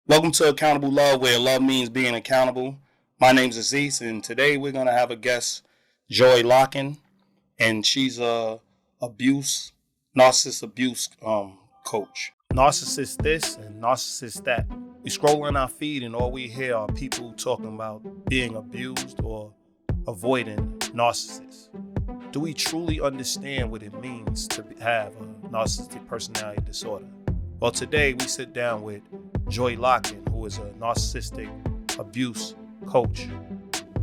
Welcome to Accountable Love, where love means being accountable. My name's Aziz, and today we're going to have a guest, Joy Larkin, and she's a narcissist abuse coach. Narcissist this and narcissist that. We scroll on our feed and all we hear are people talking about being abused or avoiding narcissists. Do we truly understand what it means to have a narcissistic personality disorder? Well, today we sit down with Joy Larkin, who is a narcissistic abuse coach,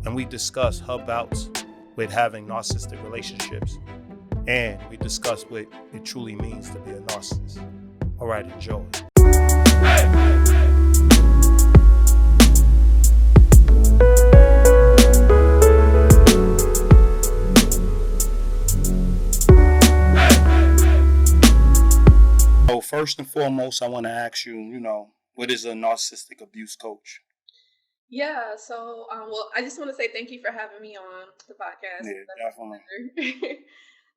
and we discuss her bouts with having narcissistic relationships, and we discuss what it truly means to be a narcissist. All right, enjoy. So first and foremost, I want to ask you, what is a narcissistic abuse coach? Yeah, so I just want to say thank you for having me on the podcast. Yeah, definitely.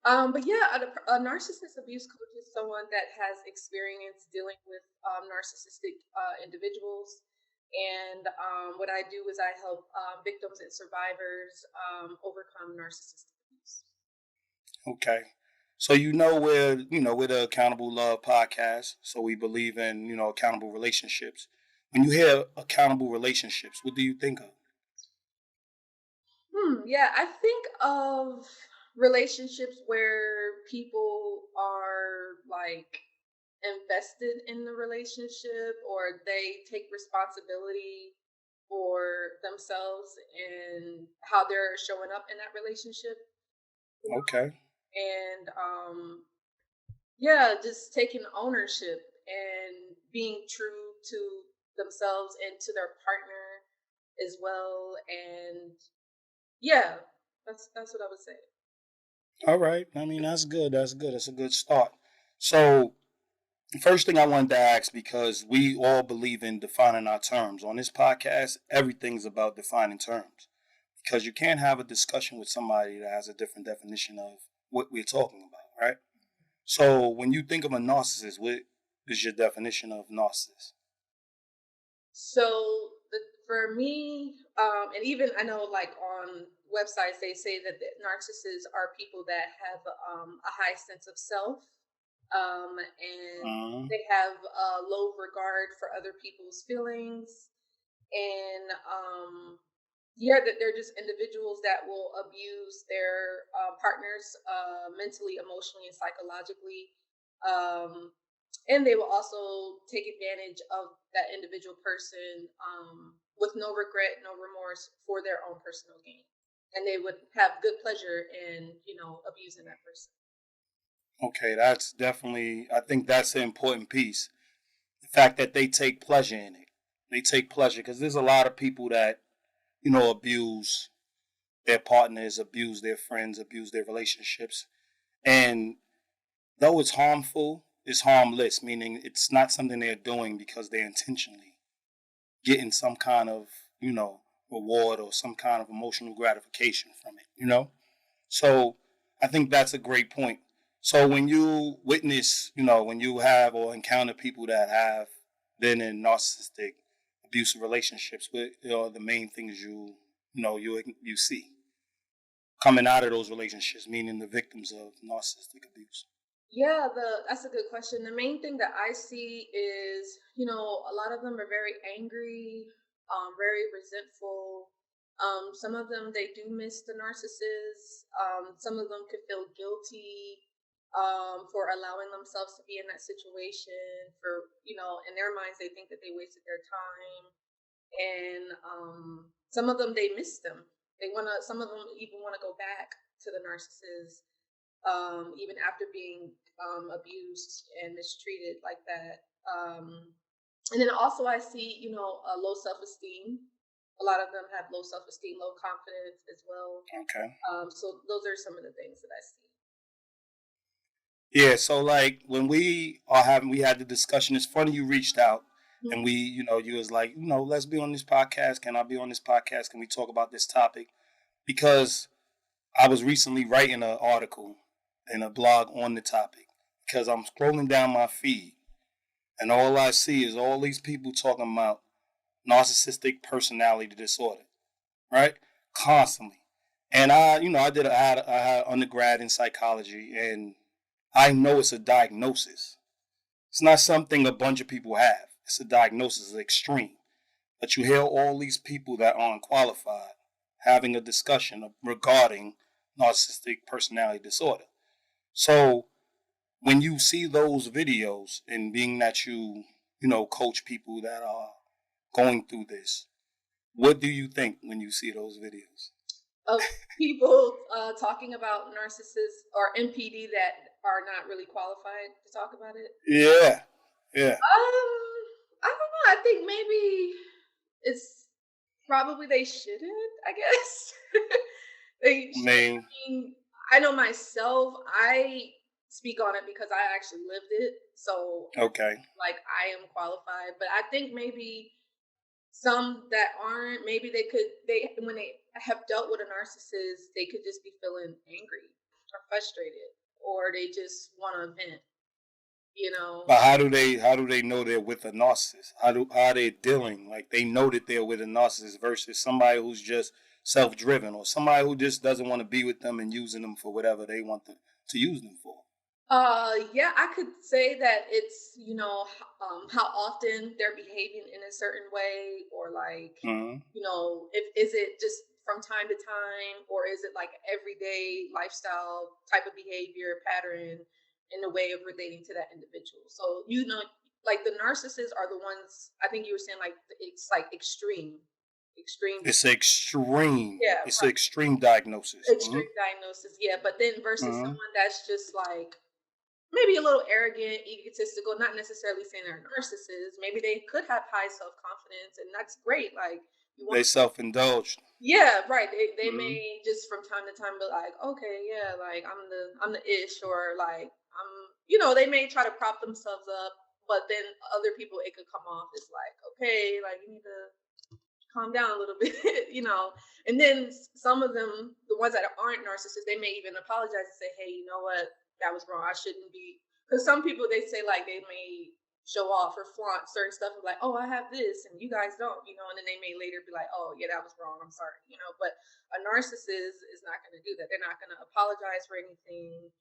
But yeah, a narcissist abuse coach is someone that has experience dealing with narcissistic individuals. And what I do is I help victims and survivors overcome narcissistic abuse. Okay. So we're the Accountable Love Podcast. So we believe in, accountable relationships. When you hear accountable relationships, what do you think of? Yeah, I think of relationships where people are like invested in the relationship, or they take responsibility for themselves and how they're showing up in that relationship. Okay. And yeah, just taking ownership and being true to themselves and to their partner as well. And yeah, that's what I would say. All right. I mean, that's good. That's good. That's a good start. So the first thing I wanted to ask, because we all believe in defining our terms. On this podcast, everything's about defining terms. Because you can't have a discussion with somebody that has a different definition of what we're talking about, right? So when you think of a narcissist, what is your definition of narcissist? So for me, and even I know like on websites, they say that the narcissists are people that have a high sense of self, and they have a low regard for other people's feelings, and yeah, that they're just individuals that will abuse their partners mentally, emotionally, and psychologically. And they will also take advantage of that individual person with no regret, no remorse for their own personal gain. And they would have good pleasure in, abusing that person. Okay, that's definitely, I think that's the important piece. The fact that they take pleasure in it. They take pleasure because there's a lot of people that abuse their partners, abuse their friends, abuse their relationships. And though it's harmful, it's harmless, meaning it's not something they're doing because they're intentionally getting some kind of, reward or some kind of emotional gratification from it, So I think that's a great point. So when you witness, when you have or encounter people that have been in narcissistic abusive relationships, what are the main things you see coming out of those relationships, meaning the victims of narcissistic abuse? Yeah, that's a good question. The main thing that I see is, a lot of them are very angry, very resentful. Some of them, they do miss the narcissist. Some of them could feel guilty for allowing themselves to be in that situation. For, in their minds, they think that they wasted their time. And some of them, they miss them. Some of them even want to go back to the narcissist. Even after being abused and mistreated like that. And then also I see, a low self-esteem. A lot of them have low self-esteem, low confidence as well. Okay. So those are some of the things that I see. Yeah, so like when we had the discussion, it's funny you reached out and we, you was like, let's be on this podcast. Can I be on this podcast? Can we talk about this topic? Because I was recently writing an article in a blog on the topic because I'm scrolling down my feed And all I see is all these people talking about narcissistic personality disorder, right? Constantly. And I had undergrad in psychology, and I know it's a diagnosis. It's not something a bunch of people have. It's a diagnosis, it's extreme. But you hear all these people that aren't qualified having a discussion regarding narcissistic personality disorder. So when you see those videos, and being that coach people that are going through this, what do you think when you see those videos? Of people talking about narcissists or NPD that are not really qualified to talk about it? Yeah. I don't know. I think maybe it's probably they shouldn't, I guess. They should. I mean, I know myself, I speak on it because I actually lived it. So, okay. Like, I am qualified. But I think maybe some that aren't, maybe when they have dealt with a narcissist, they could just be feeling angry or frustrated, or they just want to vent, But how do they know they're with a narcissist? How are they dealing? Like, they know that they're with a narcissist versus somebody who's just self-driven, or somebody who just doesn't want to be with them and using them for whatever they want to use them for. Yeah, I could say that it's, how often they're behaving in a certain way, or like, if is it just from time to time, or is it like everyday lifestyle type of behavior pattern in the way of relating to that individual. So, like the narcissists are the ones, I think you were saying, like, it's like extreme. It's extreme. Yeah, it's right. An extreme diagnosis. Extreme diagnosis, yeah. But then versus someone that's just like maybe a little arrogant, egotistical, not necessarily saying they're narcissists. Maybe they could have high self-confidence, and that's great. Like, they self-indulged. Yeah, right. They may just from time to time be like, okay, yeah, like I'm the ish, or like they may try to prop themselves up, but then other people it could come off as like, okay, like you need to calm down a little bit, And then some of them, the ones that aren't narcissists, they may even apologize and say, hey, you know what, that was wrong. I shouldn't be. Because some people, they say like they may show off or flaunt certain stuff and like, oh, I have this and you guys don't, and then they may later be like, oh, yeah, that was wrong. I'm sorry, But a narcissist is not going to do that. They're not going to apologize for anything.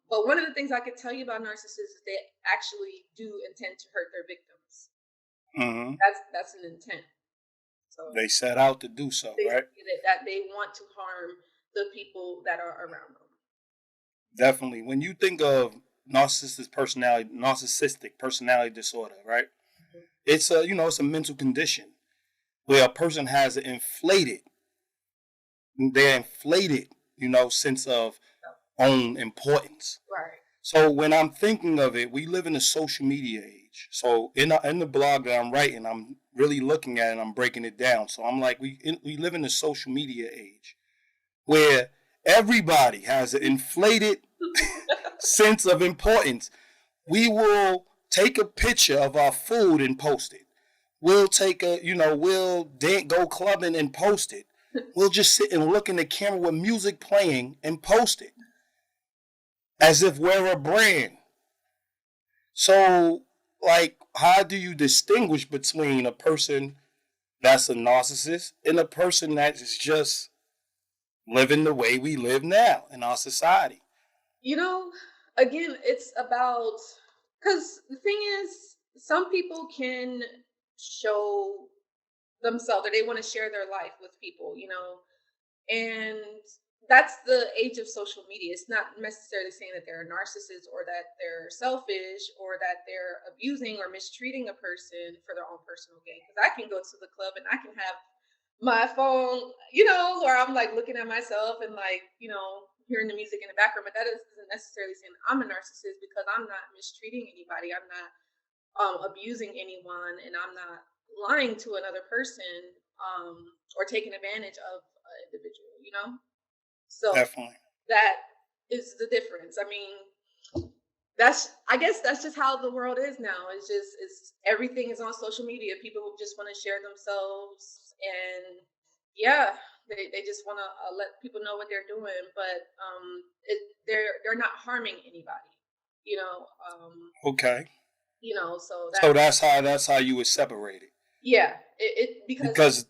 But one of the things I could tell you about narcissists is they actually do intend to hurt their victims. That's an intent. So they set out to do so, right? That they want to harm the people that are around them. Definitely. When you think of narcissistic personality disorder, right? It's it's a mental condition where a person has an inflated sense of own importance. Right. So when I'm thinking of it, we live in a social media age. So in the blog that I'm writing, I'm really looking at it and I'm breaking it down. So I'm like, we live in a social media age where everybody has an inflated sense of importance. We will take a picture of our food and post it. We'll take we'll go clubbing and post it. We'll just sit and look in the camera with music playing and post it as if we're a brand. So, like, how do you distinguish between a person that's a narcissist and a person that is just living the way we live now in our society? Again, it's about, because the thing is, some people can show themselves that they want to share their life with people, and that's the age of social media. It's not necessarily saying that they're a narcissist or that they're selfish or that they're abusing or mistreating a person for their own personal gain. Because I can go to the club and I can have my phone, where I'm like looking at myself and like, hearing the music in the background, but that isn't necessarily saying I'm a narcissist, because I'm not mistreating anybody. I'm not abusing anyone, and I'm not lying to another person or taking advantage of an individual, So definitely, that is the difference. I mean, I guess that's just how the world is now. It's everything is on social media. People just want to share themselves, and yeah, they just want to let people know what they're doing, but they're not harming anybody, Okay. So that's how you would separate it. yeah, Because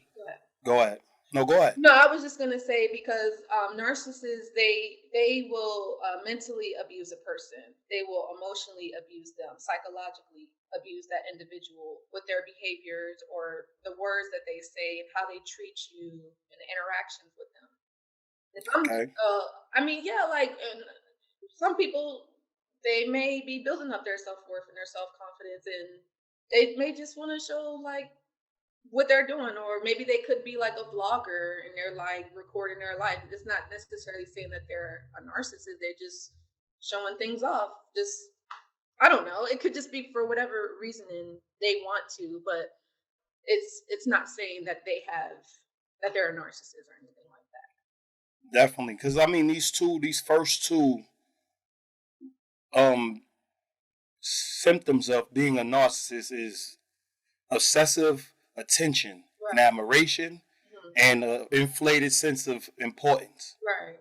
go ahead. No, go ahead. No, I was just gonna say because narcissists they will mentally abuse a person. They will emotionally abuse them, psychologically abuse that individual with their behaviors or the words that they say and how they treat you and the interactions with them. If I'm, Okay. some people they may be building up their self worth and their self confidence, and they may just want to show like what they're doing, or maybe they could be like a vlogger and they're like recording their life. It's not necessarily saying that they're a narcissist. They're just showing things off. Just I don't know. It could just be for whatever reason they want to, but it's not saying that that they're a narcissist or anything like that. Definitely, because I mean these first two um symptoms of being a narcissist is obsessive attention and Right. admiration and an inflated sense of importance. Right.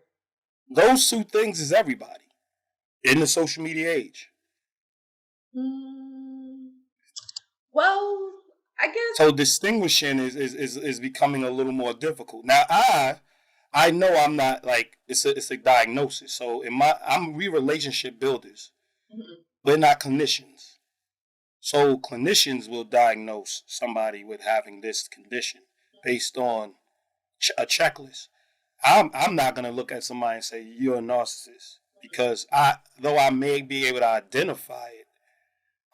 Those two things is everybody in the social media age. Well, I guess. So distinguishing is becoming a little more difficult. Now I know I'm not like it's a diagnosis. So we relationship builders. Mhm. We're not clinicians. So clinicians will diagnose somebody with having this condition based on a checklist. I'm not gonna look at somebody and say you're a narcissist because though I may be able to identify it,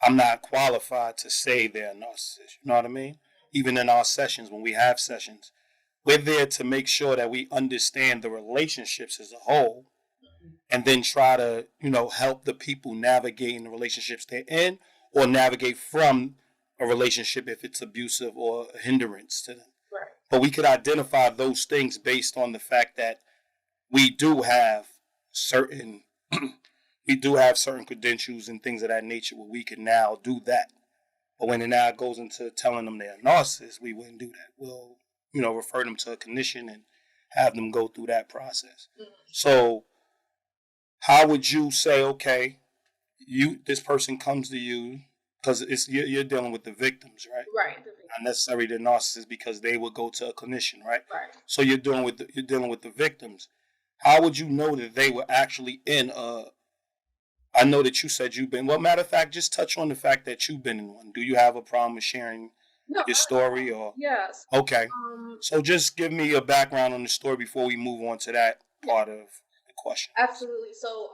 I'm not qualified to say they're a narcissist. You know what I mean? Even in our sessions, when we have sessions, we're there to make sure that we understand the relationships as a whole and then try to, help the people navigate in the relationships they're in or navigate from a relationship if it's abusive or a hindrance to them. Right. But we could identify those things based on the fact that we do have certain credentials and things of that nature where we can now do that. But when it now goes into telling them they're a narcissist, we wouldn't do that. We'll, refer them to a clinician and have them go through that process. Mm-hmm. So how would you say, okay, this person comes to you because you're dealing with the victims, right? Right. Not necessarily the narcissist because they would go to a clinician, right? Right. So you're dealing with the victims. How would you know that they were actually in a? I know that you said you've been. Well, matter of fact, just touch on the fact that you've been in one. Do you have a problem with sharing your story or? Yes. Okay. So just give me a background on the story before we move on to that part of the question. Absolutely. So,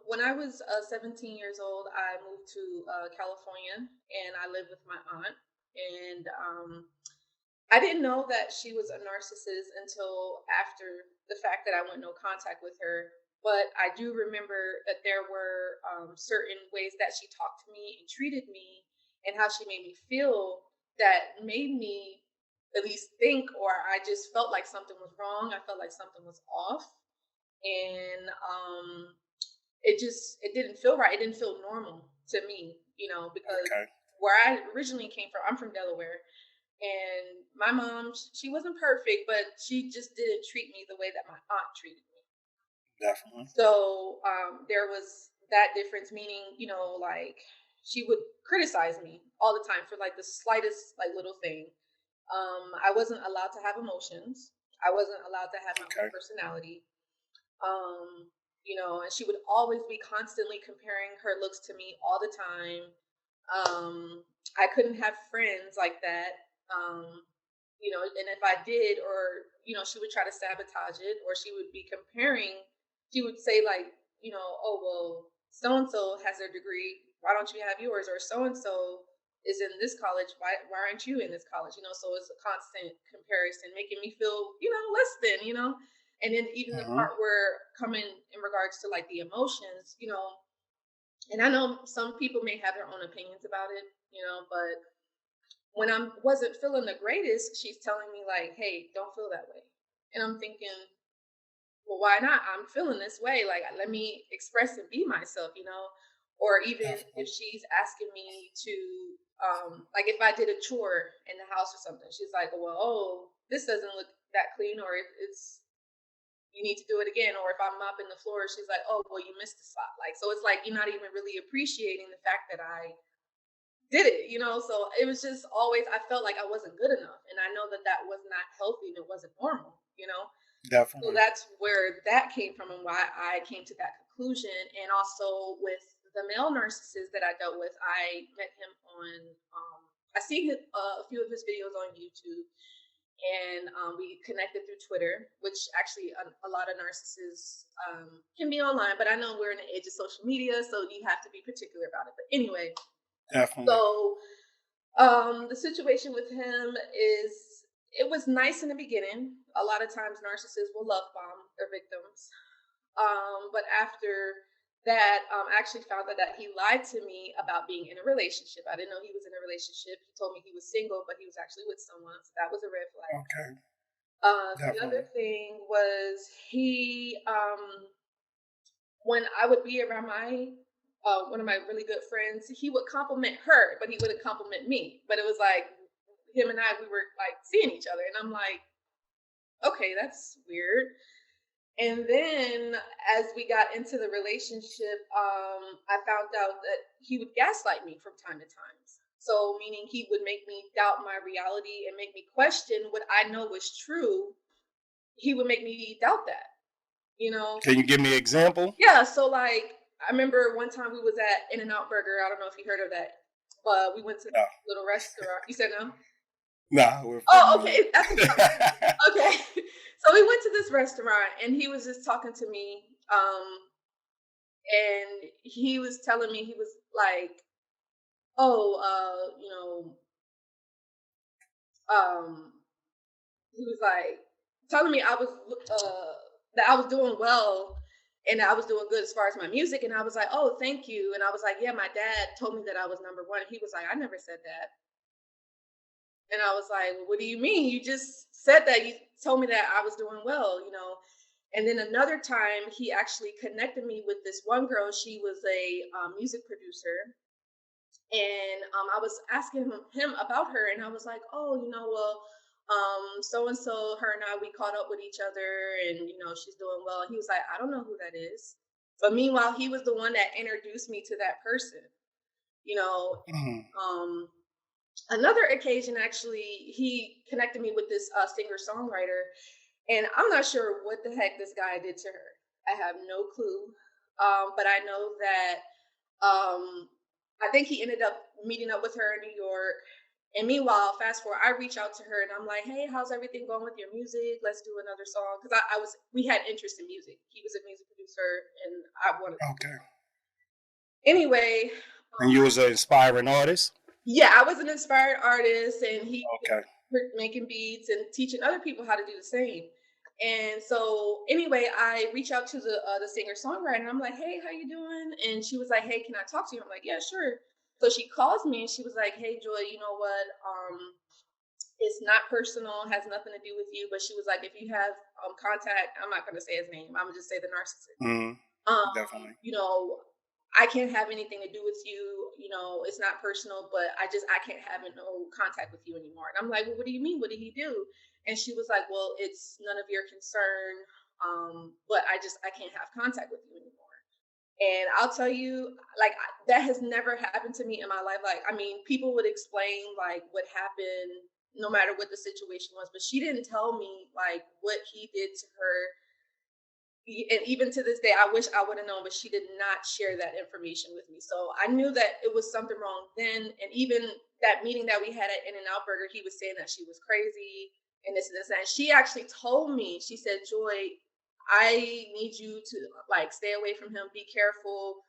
when I was 17 years old, I moved to California, and I lived with my aunt. And I didn't know that she was a narcissist until after the fact that I went no contact with her. But I do remember that there were certain ways that she talked to me and treated me, and how she made me feel that made me at least think, or I just felt like something was wrong. I felt like something was off, and it didn't feel right. It didn't feel normal to me, because where I originally came from, I'm from Delaware, and my mom, she wasn't perfect, but she just didn't treat me the way that my aunt treated me. Definitely. So there was that difference, meaning, like she would criticize me all the time for like the slightest like little thing. I wasn't allowed to have emotions. I wasn't allowed to have my own personality. And she would always be constantly comparing her looks to me all the time. I couldn't have friends like that. And if I did, or, she would try to sabotage it, or she would be comparing, she would say like, oh, well, so-and-so has their degree. Why don't you have yours? Or so-and-so is in this college. Why aren't you in this college? So it's a constant comparison, making me feel, less than, and then even the part where coming in regards to like the emotions, and I know some people may have their own opinions about it, but when I wasn't feeling the greatest, she's telling me like, hey, don't feel that way. And I'm thinking, well, why not? I'm feeling this way. Like, let me express and be myself, or even if she's asking me to, like if I did a chore in the house or something, she's like, well, oh, this doesn't look that clean, or you need to do it again. Or if I'm mopping the floor, she's like, oh, well, you missed the spot. Like, so it's like, you're not even really appreciating the fact that I did it, so it was just always, I felt like I wasn't good enough. And I know that that was not healthy and it wasn't normal. So Definitely. that's where that came from and why I came to that conclusion. And also with the male narcissist that I dealt with, I met him on, I seen a few of his videos on YouTube, and we connected through Twitter, which actually a lot of narcissists can be online, but I know we're in the age of social media, so you have to be particular about it. But anyway, Definitely. so the situation with him is, it was nice in the beginning. A lot of times narcissists will love bomb their victims. But after that, I actually found out that he lied to me about being in a relationship. I didn't know he was in a relationship. He told me he was single, but he was actually with someone. So that was a red flag. Okay. The other Definitely. thing was when I would be around one of my really good friends, he would compliment her, but he wouldn't compliment me. But it was like him and I, we were like seeing each other, and I'm like, okay, that's weird. And then as we got into the relationship, I found out that he would gaslight me from time to time. So meaning he would make me doubt my reality and make me question what I know is true. He would make me doubt that, you know? Can you give me an example? Yeah. So like, I remember one time we was at In-N-Out Burger. I don't know if you heard of that, but we went to No. this little restaurant. You said no? Nah, we're Oh, familiar. okay. That's okay. So we went to this restaurant and he was just talking to me. And he was telling me, he was like, oh, um, he was like telling me that I was doing well and I was doing good as far as my music. And I was like, oh, thank you. And I was like, yeah, my dad told me that I was number one. And he was like, I never said that. And I was like, well, what do you mean? You just said that. You told me that I was doing well. And then another time, he actually connected me with this one girl. She was a music producer. And I was asking him about her. And I was like, oh, well, so and so, her and I, we caught up with each other. And, she's doing well. And he was like, I don't know who that is. But meanwhile, he was the one that introduced me to that person, you know. Mhm. Another occasion, actually, he connected me with this singer-songwriter, and I'm not sure what the heck this guy did to her. I have no clue. But I know that I think he ended up meeting up with her in New York. And meanwhile, fast forward, I reach out to her and I'm like, "Hey, how's everything going with your music? Let's do another song." Because we had interest in music. He was a music producer, and I wanted. Okay. Anyway, And you was an inspiring artist? yeah, I was an inspired artist, and he Okay. making beats and teaching other people how to do the same. And so anyway, I reach out to the singer songwriter and I'm like, "Hey, how you doing?" And she was like, "Hey, can I talk to you?" I'm like, "Yeah, sure." So she calls me and she was like, "Hey, Joy, you know what? It's not personal, has nothing to do with you." But she was like, "If you have contact," I'm not gonna say his name. I'm gonna just say the narcissist. Mm-hmm. Um, Definitely. I can't have anything to do with you. It's not personal, but I can't have no contact with you anymore. And I'm like, "Well, what do you mean? What did he do?" And she was like, "Well, it's none of your concern. But I can't have contact with you anymore." And I'll tell you, like, that has never happened to me in my life. Like, I mean, people would explain like what happened, no matter what the situation was, but she didn't tell me like what he did to her. And even to this day, I wish I would have known, but she did not share that information with me. So I knew that it was something wrong then. And even that meeting that we had at In-N-Out Burger, he was saying that she was crazy and this and this. And she actually told me, she said, "Joy, I need you to like stay away from him. Be careful.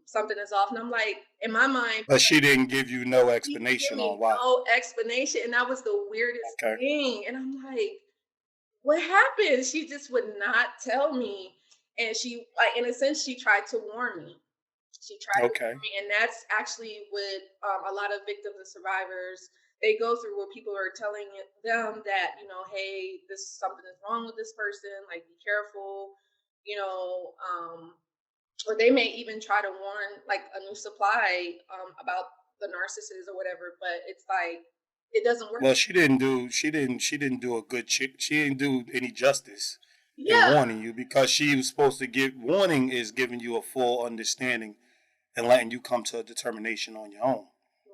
Something is off." And I'm like, in my mind, But she didn't give you no he didn't give explanation on me why. no explanation. And that was the weirdest Okay. thing. And I'm like, what happened? She just would not tell me. And she, like, in a sense, she tried to warn me. She tried to Okay. warn me. And that's actually what a lot of victims and survivors, they go through, where people are telling them that, "Hey, something is wrong with this person. Like, be careful," you know, or they may even try to warn like a new supply about the narcissist or whatever. But it's like, it doesn't work. Well, she didn't do a good she didn't do any justice in Yeah. warning you, because she was supposed to give warning is giving you a full understanding and letting you come to a determination on your own.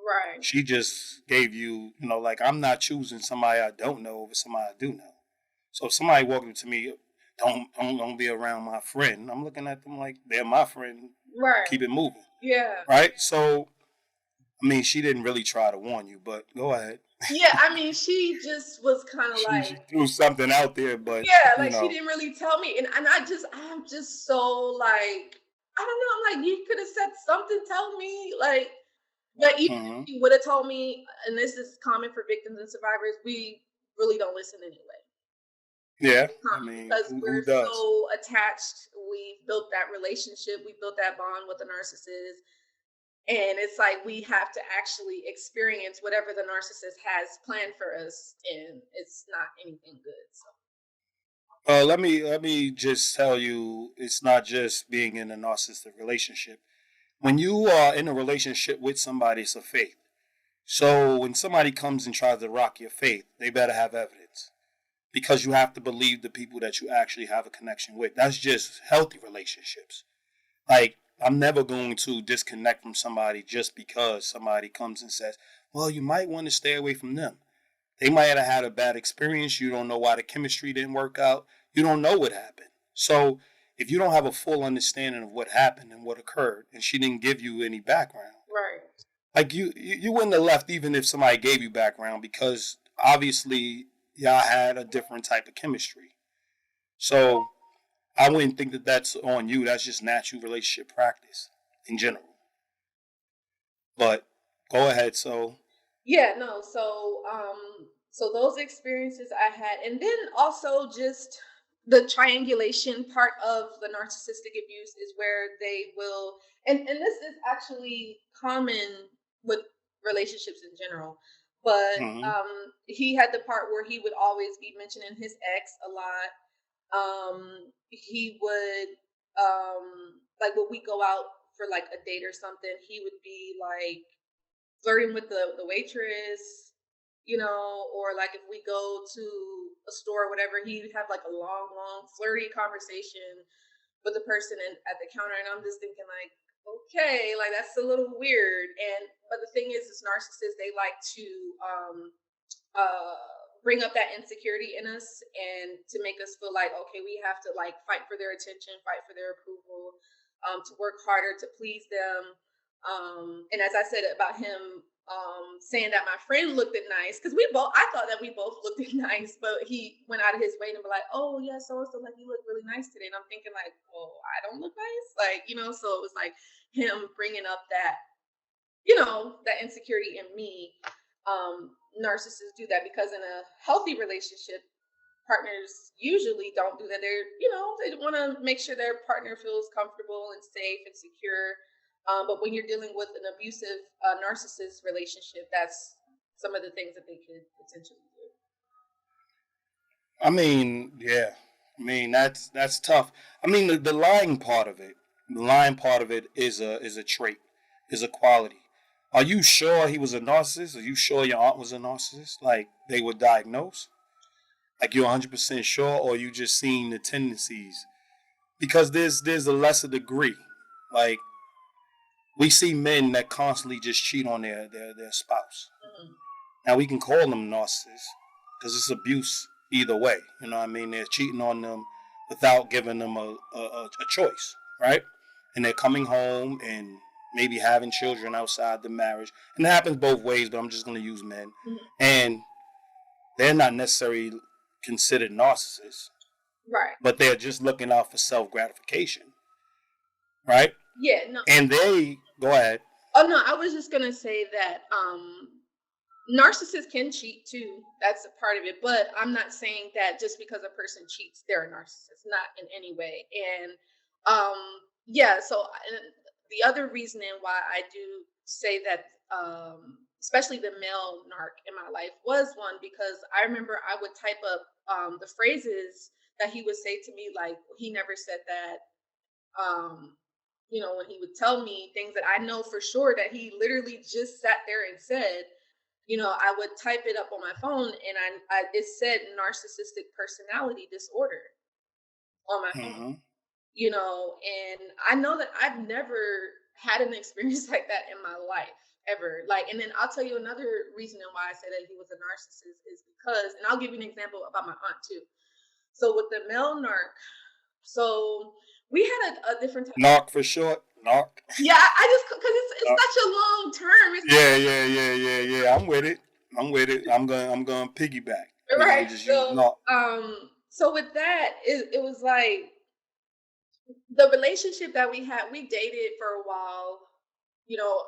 Right. She just gave you, like I'm not choosing somebody I don't know over somebody I do know. So if somebody walking up to me, don't be around my friend. I'm looking at them like they're my friend. Right. Keep it moving. Yeah. Right. So I mean, she didn't really try to warn you, but go ahead. Yeah, I mean, she just was kind of She like, threw something out there, but yeah, like she didn't really tell me, and I'm just so like, I don't know. I'm like, you could have said something, tell me, like, but even if mhm. you would have told me, and this is common for victims and survivors, we really don't listen anyway. Yeah. It's I common mean, because who we're does? so attached. We built that relationship, we built that bond with the narcissist, and it's like we have to actually experience whatever the narcissist has planned for us, and it's not anything good. So. Let me just tell you, it's not just being in a narcissistic relationship. When you are in a relationship with somebody, it's a faith. So when somebody comes and tries to rock your faith, they better have evidence because you have to believe the people that you actually have a connection with. That's just healthy relationships. Like I'm never going to disconnect from somebody just because somebody comes and says, "Well, you might want to stay away from them." They might have had a bad experience. You don't know why the chemistry didn't work out. You don't know what happened. So if you don't have a full understanding of what happened and what occurred, and she didn't give you any background, Right. like you wouldn't have left even if somebody gave you background because obviously y'all had a different type of chemistry. So I wouldn't think that that's on you. That's just natural relationship practice in general. But go ahead. So Yeah, no. So those experiences I had, and then also just the triangulation part of the narcissistic abuse is where they will, and this is actually common with relationships in general. But mhm. he had the part where he would always be mentioning his ex a lot. He would like when we go out for like a date or something, he would be like flirting with the waitress, or like if we go to a store or whatever, he'd have like a long, flirty conversation with the person at the counter, and I'm just thinking like, okay, like that's a little weird. And but the thing is narcissists, they like to bring up that insecurity in us and to make us feel like, okay, we have to like fight for their attention, fight for their approval, to work harder to please them. And as I said about him, saying that my friend looked it nice, because I thought that we both looked it nice, but he went out of his way to be like, oh yeah, so and so, like you look really nice today. And I'm thinking like, well, I don't look nice, like, so it was like him bringing up that insecurity in me. Narcissists do that because in a healthy relationship, partners usually don't do that. They want to make sure their partner feels comfortable and safe and secure. But when you're dealing with an abusive narcissist relationship, that's some of the things that they could potentially do. I mean, yeah. I mean, that's tough. I mean, the lying part of it is a trait, is a quality. Are you sure he was a narcissist? Are you sure your aunt was a narcissist? Like they were diagnosed? Like you're 100% sure, or you just seen the tendencies? Because there's a lesser degree. Like we see men that constantly just cheat on their spouse. Mm-hmm. Now we can call them narcissists because it's abuse either way. You know what I mean? They're cheating on them without giving them a choice, right? And they're coming home and maybe having children outside the marriage. And it happens both ways, but I'm just going to use men. Mm-hmm. And they're not necessarily considered narcissists, Right. but they're just looking out for self gratification, right? Yeah. No. And they go ahead. Oh no, I was just gonna say that narcissists can cheat too. That's a part of it. But I'm not saying that just because a person cheats, they're a narcissist. Not in any way. And um, yeah. So the other reasoning why I do say that, especially the male narc in my life, was one because I remember I would type up the phrases that he would say to me, like he never said that. Um, when he would tell me things that I know for sure that he literally just sat there and said, I would type it up on my phone, and it said narcissistic personality disorder on my phone, Mm-hmm. and I know that I've never had an experience like that in my life. ever. Like, and then I'll tell you another reason why I say that he was a narcissist is because, and I'll give you an example about my aunt too. So with the male narc, so we had a different type. Narc for short. Narc. Yeah, I just because it's such a long term. Yeah. I'm with it. I'm gonna piggyback. Right. Just So use narc. So with that, it was like the relationship that we had. We dated for a while. You know,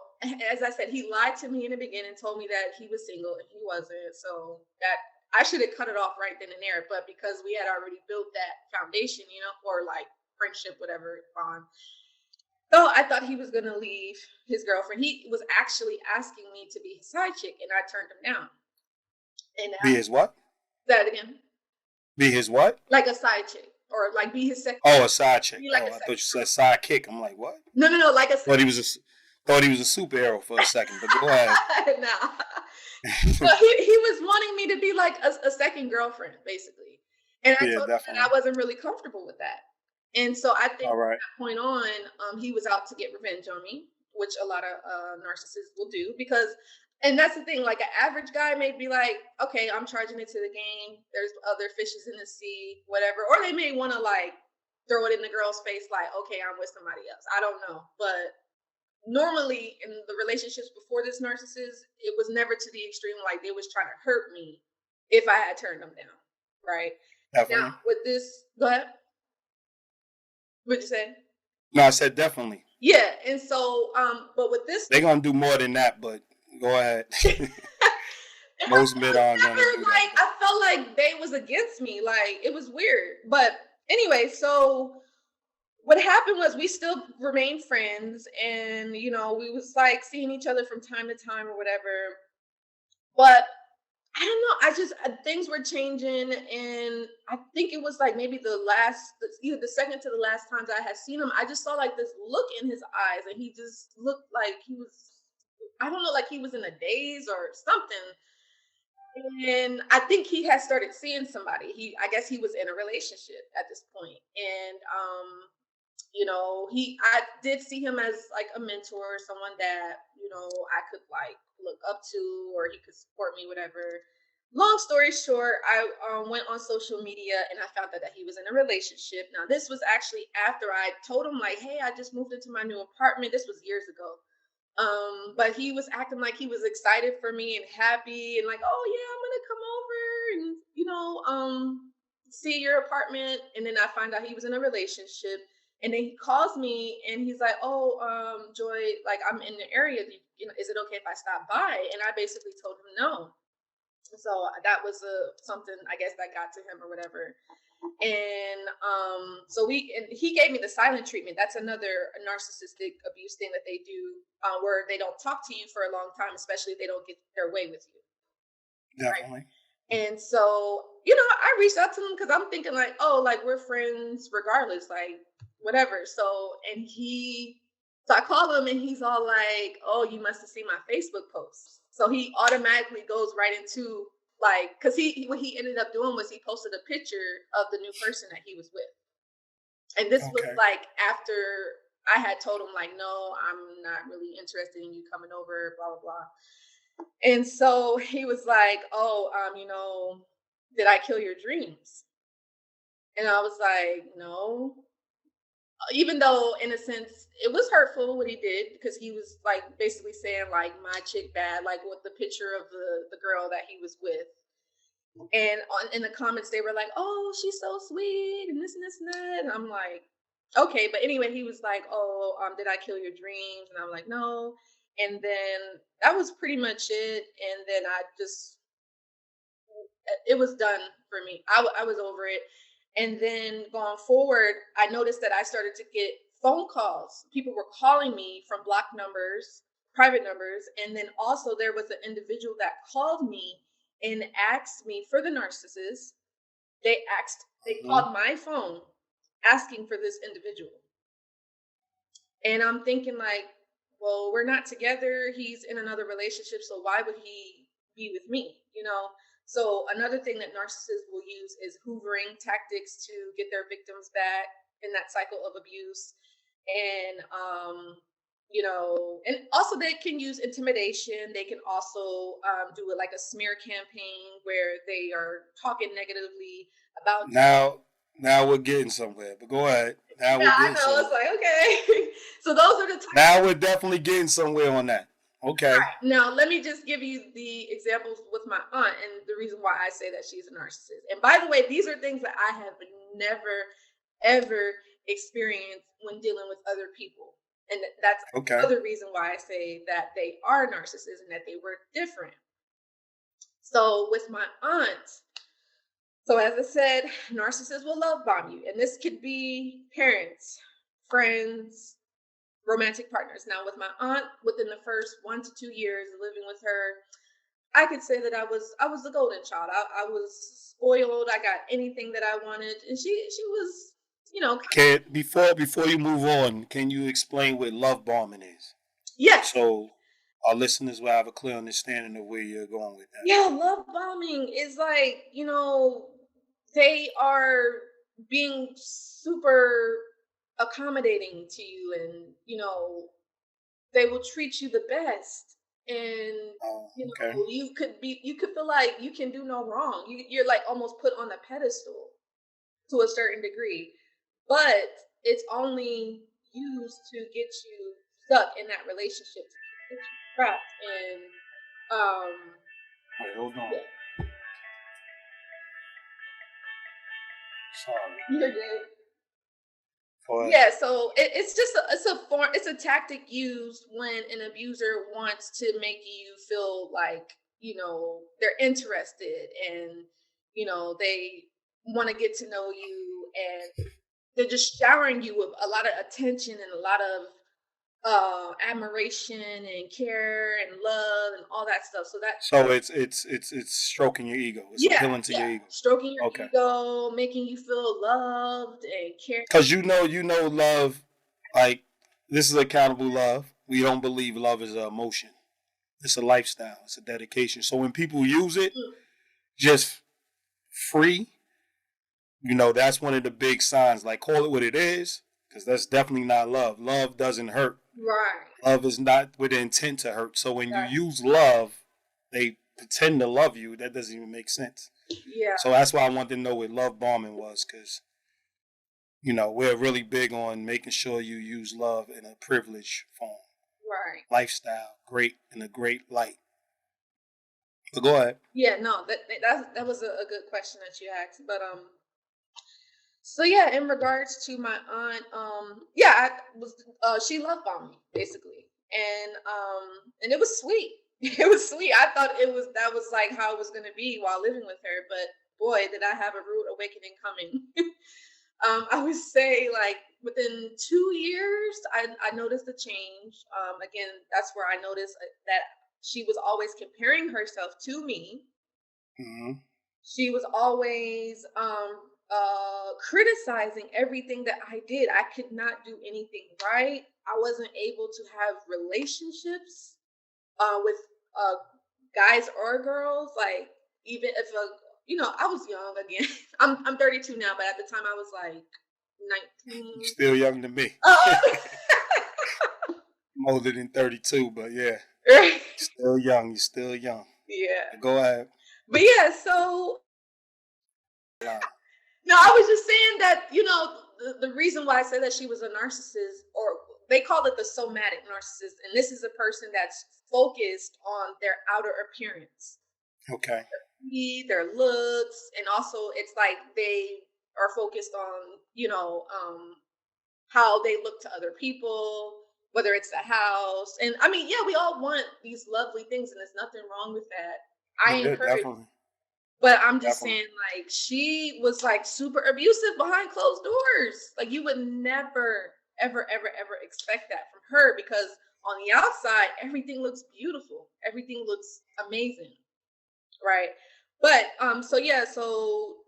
as I said, he lied to me in the beginning, told me that he was single and he wasn't. So that I should have cut it off right then and there. But because we had already built that foundation, you know, or like friendship, whatever, bond. So I thought he was going to leave his girlfriend. He was actually asking me to be his side chick, and I turned him down. And be his what? That again. Be his what? Like a side chick, or like be his second. Oh, a side chick. Like I thought you said sidekick. I'm like, what? No. Like a. Thought he was a superhero for a second. But go ahead. Nah. So he was wanting me to be like a second girlfriend, basically, and I told him that I wasn't really comfortable with that. And so I think from that point on, he was out to get revenge on me, which a lot of narcissists will do because, and that's the thing, like an average guy may be like, okay, I'm charging it to the game. There's other fishes in the sea, whatever. Or they may want to like throw it in the girl's face like, okay, I'm with somebody else. I don't know. But normally in the relationships before this narcissist, it was never to the extreme like they was trying to hurt me if I had turned them down. Right? Definitely. Now, with this, go ahead. What'd you say? No, I said definitely. Yeah, and so, but with this, they're gonna do more than that. But go ahead. Most men aren't gonna do like, that. I felt like they was against me. Like it was weird. But anyway, so what happened was we still remained friends, and you know, we was like seeing each other from time to time or whatever. But I don't know. I just things were changing, and I think it was like maybe either the second to the last times I had seen him. I just saw like this look in his eyes, and he just looked like he was, I don't know, like he was in a daze or something. And I think he had started seeing somebody. I guess he was in a relationship at this point, and you know, I did see him as like a mentor, someone that, you know, I could like look up to, or he could support me, whatever. Long story short, I went on social media and I found out that he was in a relationship. Now, this was actually after I told him like, hey, I just moved into my new apartment. This was years ago. But he was acting like he was excited for me and happy and like, oh yeah, I'm gonna come over and, you know, see your apartment. And then I find out he was in a relationship. And then he calls me and he's like, oh, Joy, like I'm in the area. You know, is it okay if I stop by? And I basically told him no. So that was something, I guess, that got to him or whatever. And so he gave me the silent treatment. That's another narcissistic abuse thing that they do, where they don't talk to you for a long time, especially if they don't get their way with you. Definitely. Right? And so, you know, I reached out to him because I'm thinking like, oh, like we're friends regardless, like whatever. So I call him and he's all like, oh, you must have seen my Facebook post. So he automatically goes right into like, because what he ended up doing was he posted a picture of the new person that he was with. And this was like after I had told him like, no, I'm not really interested in you coming over, blah, blah, blah. And so he was like, oh, you know, did I kill your dreams? And I was like, no. Even though in a sense it was hurtful what he did, because he was like basically saying like my chick bad, like with the picture of the girl that he was with. And in the comments they were like, oh, she's so sweet and this and this and that. And I'm like, okay. But anyway, he was like, oh, did I kill your dreams? And I'm like, no. And then that was pretty much it. And then it was done for me. I was over it. And then going forward, I noticed that I started to get phone calls. People were calling me from blocked numbers, private numbers. And then also there was an individual that called me and asked me for the narcissist. They called my phone asking for this individual. And I'm thinking like, well, we're not together. He's in another relationship. So why would he be with me? You know? So another thing that narcissists will use is hoovering tactics to get their victims back in that cycle of abuse. And And also they can use intimidation. They can also do it like a smear campaign where they are talking negatively about. Now we're getting somewhere, but go ahead. Now Yeah, we're I getting know. It's somewhere. like, okay. So those are the types. Now we're definitely getting somewhere on that. Okay. Now, let me just give you the examples with my aunt and the reason why I say that she's a narcissist. And by the way, these are things that I have never, ever experienced when dealing with other people. And that's Okay. another reason why I say that they are narcissists and that they were different. So with my aunt, so as I said, narcissists will love bomb you. And this could be parents, friends, romantic partners. Now, with my aunt, within the first 1 to 2 years of living with her, I could say that I was the golden child. I was spoiled. I got anything that I wanted, and she was, Before you move on, can you explain what love bombing is? Yes. So our listeners will have a clear understanding of where you're going with that. Yeah, love bombing is like, they are being super accommodating to you, and they will treat you the best, and okay. you could feel like you can do no wrong. You're like almost put on a pedestal to a certain degree, but it's only used to get you stuck in that relationship, to get you trapped. And Wait, hold on. yeah. Sorry. You're good. Go ahead. Yeah, so it's a tactic used when an abuser wants to make you feel like they're interested, and they want to get to know you, and they're just showering you with a lot of attention and a lot of admiration and care and love and all that stuff. So it's stroking your ego. It's appealing to your ego. Stroking your ego, making you feel loved and cared. Because you know love, like, this is accountable love. We don't believe love is an emotion. It's a lifestyle. It's a dedication. So when people use it just free, that's one of the big signs. Like, call it what it is, because that's definitely not love. Love doesn't hurt. Right. Love is not with the intent to hurt. So when you use love, they pretend to love you. That doesn't even make sense. Yeah. So that's why I wanted to know what love bombing was, because we're really big on making sure you use love in a privileged form. Right. Lifestyle, great, in a great light. But go ahead. Yeah, no, that was a good question that you asked. But so yeah, in regards to my aunt, she love bombed me basically, and it was sweet. It was sweet. I thought that was like how it was gonna be while living with her, but boy, did I have a rude awakening coming. I would say like within 2 years, I noticed a change. Again, that's where I noticed that she was always comparing herself to me. Mm-hmm. She was always criticizing everything that I did. I could not do anything right. I wasn't able to have relationships with guys or girls. Like, even if I was young again. I'm 32 now, but at the time I was like 19. You're still young to me. I'm older than 32, but yeah. You're still young. You're still young. Yeah. Go ahead. But yeah, so no, I was just saying that, the reason why I say that she was a narcissist, or they call it the somatic narcissist, and this is a person that's focused on their outer appearance. Okay. Their looks, and also it's like they are focused on, how they look to other people, whether it's the house. And I mean, yeah, we all want these lovely things, and there's nothing wrong with that. I encourage. Definitely. But I'm just saying, like, she was like super abusive behind closed doors. Like, you would never, ever, ever, ever expect that from her, because on the outside, everything looks beautiful. Everything looks amazing. Right. But, so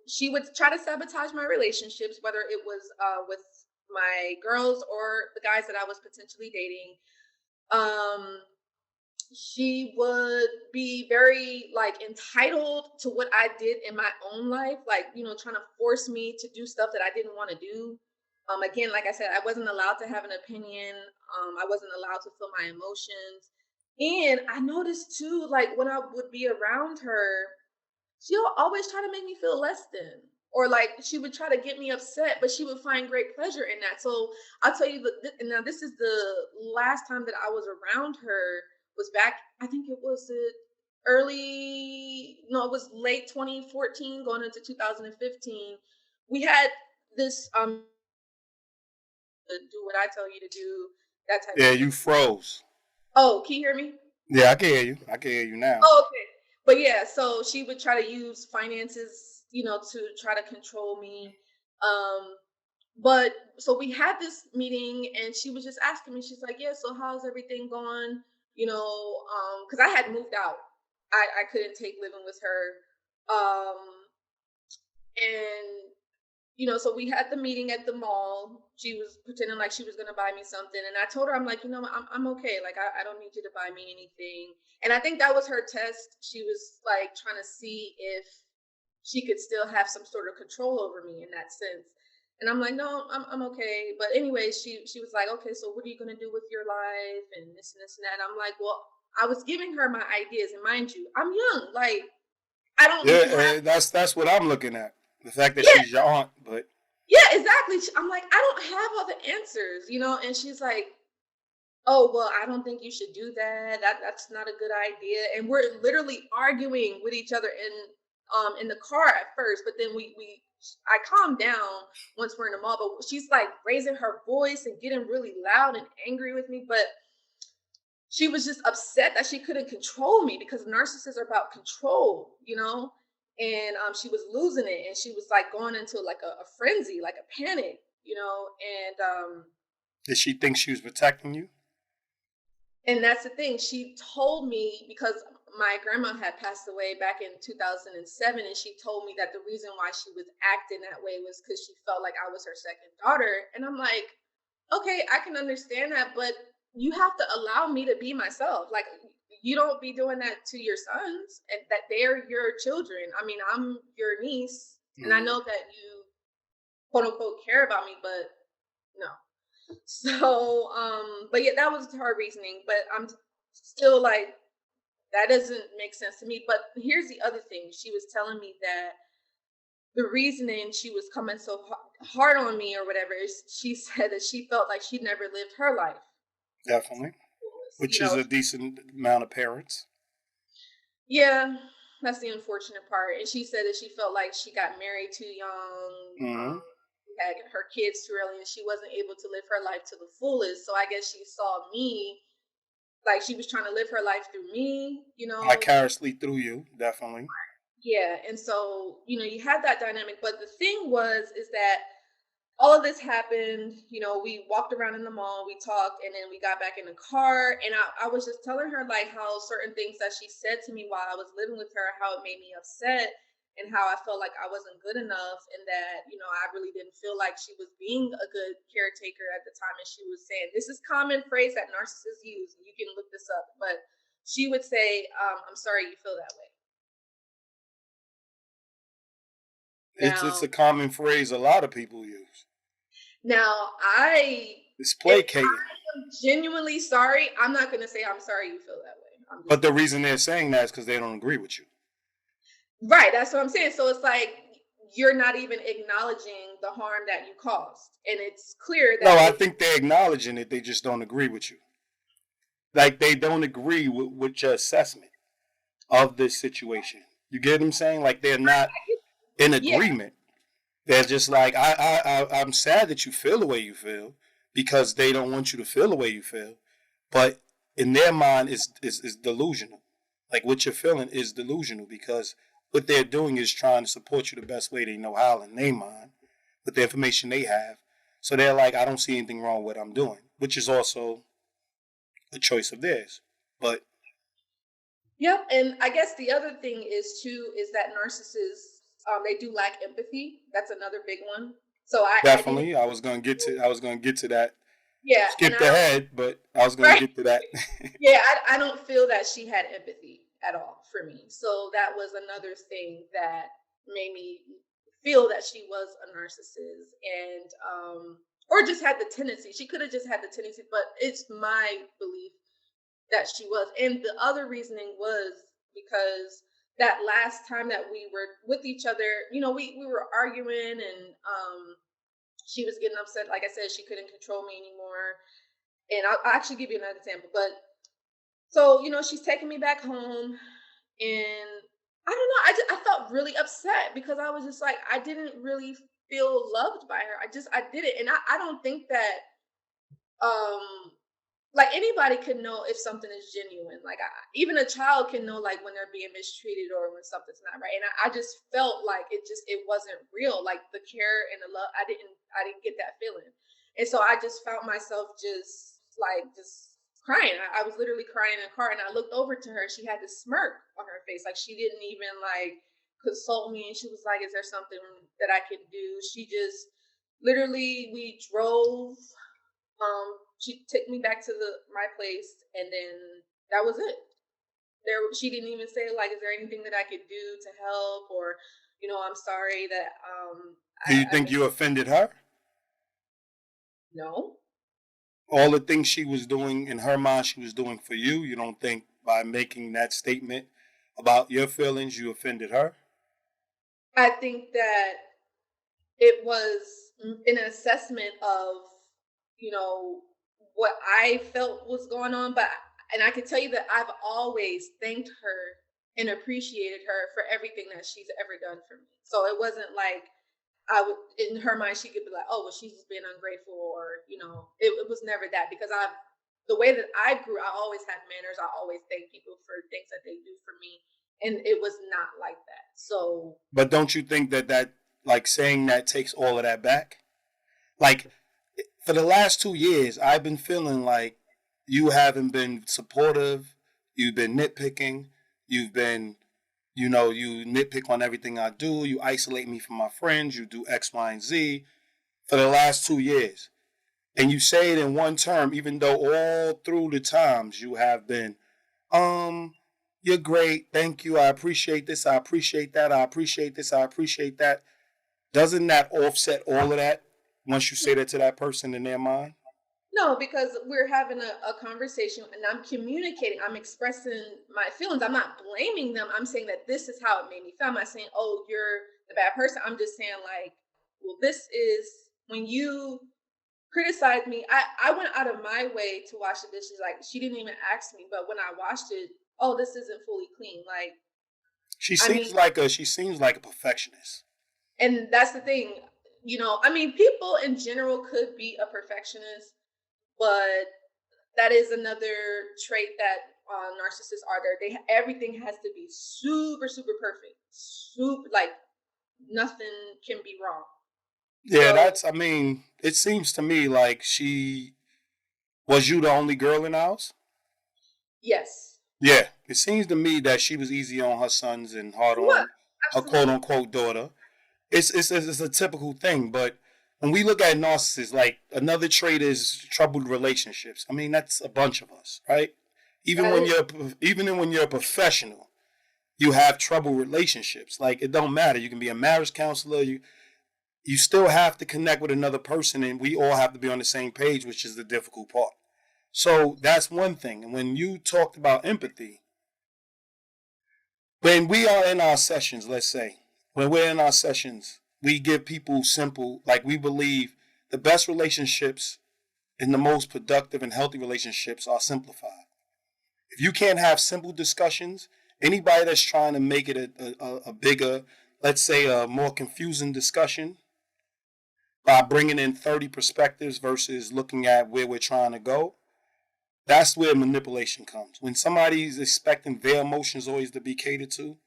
she would try to sabotage my relationships, whether it was with my girls or the guys that I was potentially dating. She would be very like entitled to what I did in my own life, like, trying to force me to do stuff that I didn't want to do. Again, like I said, I wasn't allowed to have an opinion. I wasn't allowed to feel my emotions. And I noticed too, like when I would be around her, she'll always try to make me feel less than. Or like she would try to get me upset, but she would find great pleasure in that. So I'll tell you, and now this is the last time that I was around her was back, I think it was it was late 2014 going into 2015. We had this do what I tell you to do, that type Yeah, of you thing. froze. Oh, can you hear me? Yeah, I can hear you. I can hear you now. Oh, okay. But yeah, so she would try to use finances, to try to control me. Um, but so we had this meeting and she was just asking me, she's like, yeah, so how's everything going? Because I had moved out. I couldn't take living with her. And so we had the meeting at the mall. She was pretending like she was gonna buy me something, and I told her, I'm like, I'm okay. Like, I don't need you to buy me anything. And I think that was her test. She was like trying to see if she could still have some sort of control over me in that sense. And I'm like, no, I'm okay. But anyway, she was like, okay, so what are you gonna do with your life and this and that? And I'm like, well, I was giving her my ideas, and mind you, I'm young. Like, I don't Yeah, have. that's what I'm looking at. The fact that Yeah, she's your aunt, but yeah, exactly. I'm like, I don't have all the answers. And she's like, oh, well, I don't think you should do that. That's not a good idea. And we're literally arguing with each other in the car at first, but then I calmed down once we're in the mall, but she's like raising her voice and getting really loud and angry with me. But she was just upset that she couldn't control me because narcissists are about control. And she was losing it, and she was like going into like a frenzy, like a panic. did she think she was protecting you? And that's the thing. She told me, because my grandma had passed away back in 2007, and she told me that the reason why she was acting that way was because she felt like I was her second daughter. And I'm like, okay, I can understand that, but you have to allow me to be myself. Like, you don't be doing that to your sons, and that they're your children. I mean, I'm your niece, and I Mm. know that you quote unquote care about me, but no. So, but yeah, that was her reasoning. But I'm still like, that doesn't make sense to me. But here's the other thing. She was telling me that the reasoning she was coming so hard on me or whatever is she said that she felt like she'd never lived her life. Definitely, You which is know, a decent amount of parents. yeah, that's the unfortunate part. And she said that she felt like she got married too young, Hmm. had her kids too early, and she wasn't able to live her life to the fullest. So I guess she saw me, like she was trying to live her life through me. Vicariously through you, definitely. Yeah, and so you had that dynamic. But the thing is that all of this happened. We walked around in the mall, we talked, and then we got back in the car. And I was just telling her like how certain things that she said to me while I was living with her, how it made me upset, and how I felt like I wasn't good enough, and that I really didn't feel like she was being a good caretaker at the time. And she was saying, this is common phrase that narcissists use, and you can look this up, but she would say, I'm sorry you feel that way. It's Now, a common phrase a lot of people use. now I It's if placating. I'm genuinely sorry, I'm not going to say I'm sorry you feel that way. I'm But just the not. reason they're saying that is because they don't agree with you. Right, that's what I'm saying. So it's like you're not even acknowledging the harm that you caused. And it's clear No, that I if think they're acknowledging it. They just don't agree with you. Like they don't agree with your assessment of this situation. You get what I'm saying? Like they're not in yeah, agreement. They're just like, I'm sad that you feel the way you feel because they don't want you to feel the way you feel. But in their mind, is delusional. Like what you're feeling is delusional because what they're doing is trying to support you the best way they know how in their mind with the information they have. So they're like, I don't see anything wrong with what I'm doing, which is also a choice of theirs. But yep. And I guess the other thing is too is that narcissists they do lack empathy. That's another big one. So I didn't. definitely, I was gonna get to that. Yeah, and Skipped I don't. ahead, but I was gonna Right. get to that. Yeah, I don't feel that she had empathy at all for me. So that was another thing that made me feel that she was a narcissist. And or just had the tendency. She could have just had the tendency, but it's my belief that she was. And the other reasoning was because that last time that we were with each other, you know, we were arguing, and she was getting upset. Like I said, she couldn't control me anymore. And I'll actually give you another example. But so, you know, she's taking me back home, and I don't know, I felt really upset because I was just like, I didn't really feel loved by her. I did it. And I don't think that, um, like, anybody can know if something is genuine. Like, even a child can know, like, when they're being mistreated or when something's not right. And I just felt like it wasn't real. Like, the care and the love, I didn't get that feeling. And so I just found myself just crying. I was literally crying in the car, and I looked over to her. She had this smirk on her face. Like, she didn't even like consult me. And she was like, is there something that I can do? She just literally, we drove, she took me back to my place, and then that was it. She didn't even say, like, is there anything that I could do to help, or, you know, I'm sorry that Do you think you offended her? No. All the things she was doing in her mind, she was doing for you. You don't think by making that statement about your feelings, you offended her? I think that it was an assessment of, you know, what I felt was going on. And I can tell you that I've always thanked her and appreciated her for everything that she's ever done for me. So it wasn't like I would, in her mind, she could be like, oh, well, she's just being ungrateful, or, you know, it was never that, because the way that I grew, I always had manners. I always thank people for things that they do for me. And it was not like that. So. But don't you think that like saying that takes all of that back? Like, for the last 2 years, I've been feeling like you haven't been supportive. You've been nitpicking. You've been, you know, you nitpick on everything I do. You isolate me from my friends. You do X, Y, and Z for the last 2 years. And you say it in one term, even though all through the times you have been, you're great. Thank you. I appreciate this. I appreciate that. I appreciate this. I appreciate that. Doesn't that offset all of that once you say that to that person in their mind? No, because we're having a conversation, and I'm communicating. I'm expressing my feelings. I'm not blaming them. I'm saying that this is how it made me feel. I'm not saying, oh, you're the bad person. I'm just saying, like, well, this is when you criticize me. I went out of my way to wash the dishes. Like, she didn't even ask me, but when I washed it, oh, this isn't fully clean. Like, she seems like a perfectionist. And that's the thing, you know, I mean, people in general could be a perfectionist, but that is another trait that narcissists are there. Everything has to be super, super perfect. Super, like, nothing can be wrong. Yeah, I mean, it seems to me like was you the only girl in the house? Yes. Yeah, it seems to me that she was easy on her sons and hard on her quote unquote daughter. It's a typical thing, but when we look at narcissists, like, another trait is troubled relationships. I mean, that's a bunch of us, right? Even when you're a professional, you have troubled relationships. Like, it don't matter. You can be a marriage counselor. You still have to connect with another person, and we all have to be on the same page, which is the difficult part. So that's one thing. And when you talked about empathy, when we are in our sessions, let's say, when we're in our sessions, we give people simple, like, we believe the best relationships and the most productive and healthy relationships are simplified. If you can't have simple discussions, anybody that's trying to make it a bigger, let's say a more confusing discussion by bringing in 30 perspectives versus looking at where we're trying to go, that's where manipulation comes. When somebody's expecting their emotions always to be catered to,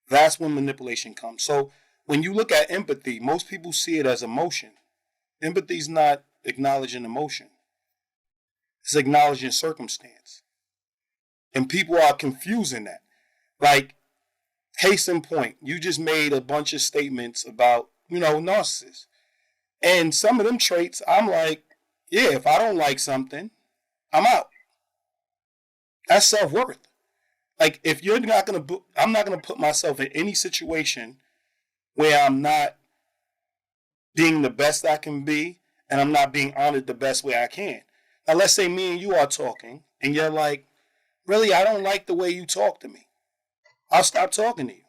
that's when manipulation comes. So when you look at empathy, most people see it as emotion. Empathy is not acknowledging emotion. It's acknowledging circumstance. And people are confusing that. Like, case in point, you just made a bunch of statements about, narcissists. And some of them traits, I'm like, yeah, if I don't like something, I'm out. That's self-worth. Like, if you're not going to, I'm not going to put myself in any situation where I'm not being the best I can be and I'm not being honored the best way I can. Now, let's say me and you are talking, and you're like, really, I don't like the way you talk to me. I'll stop talking to you.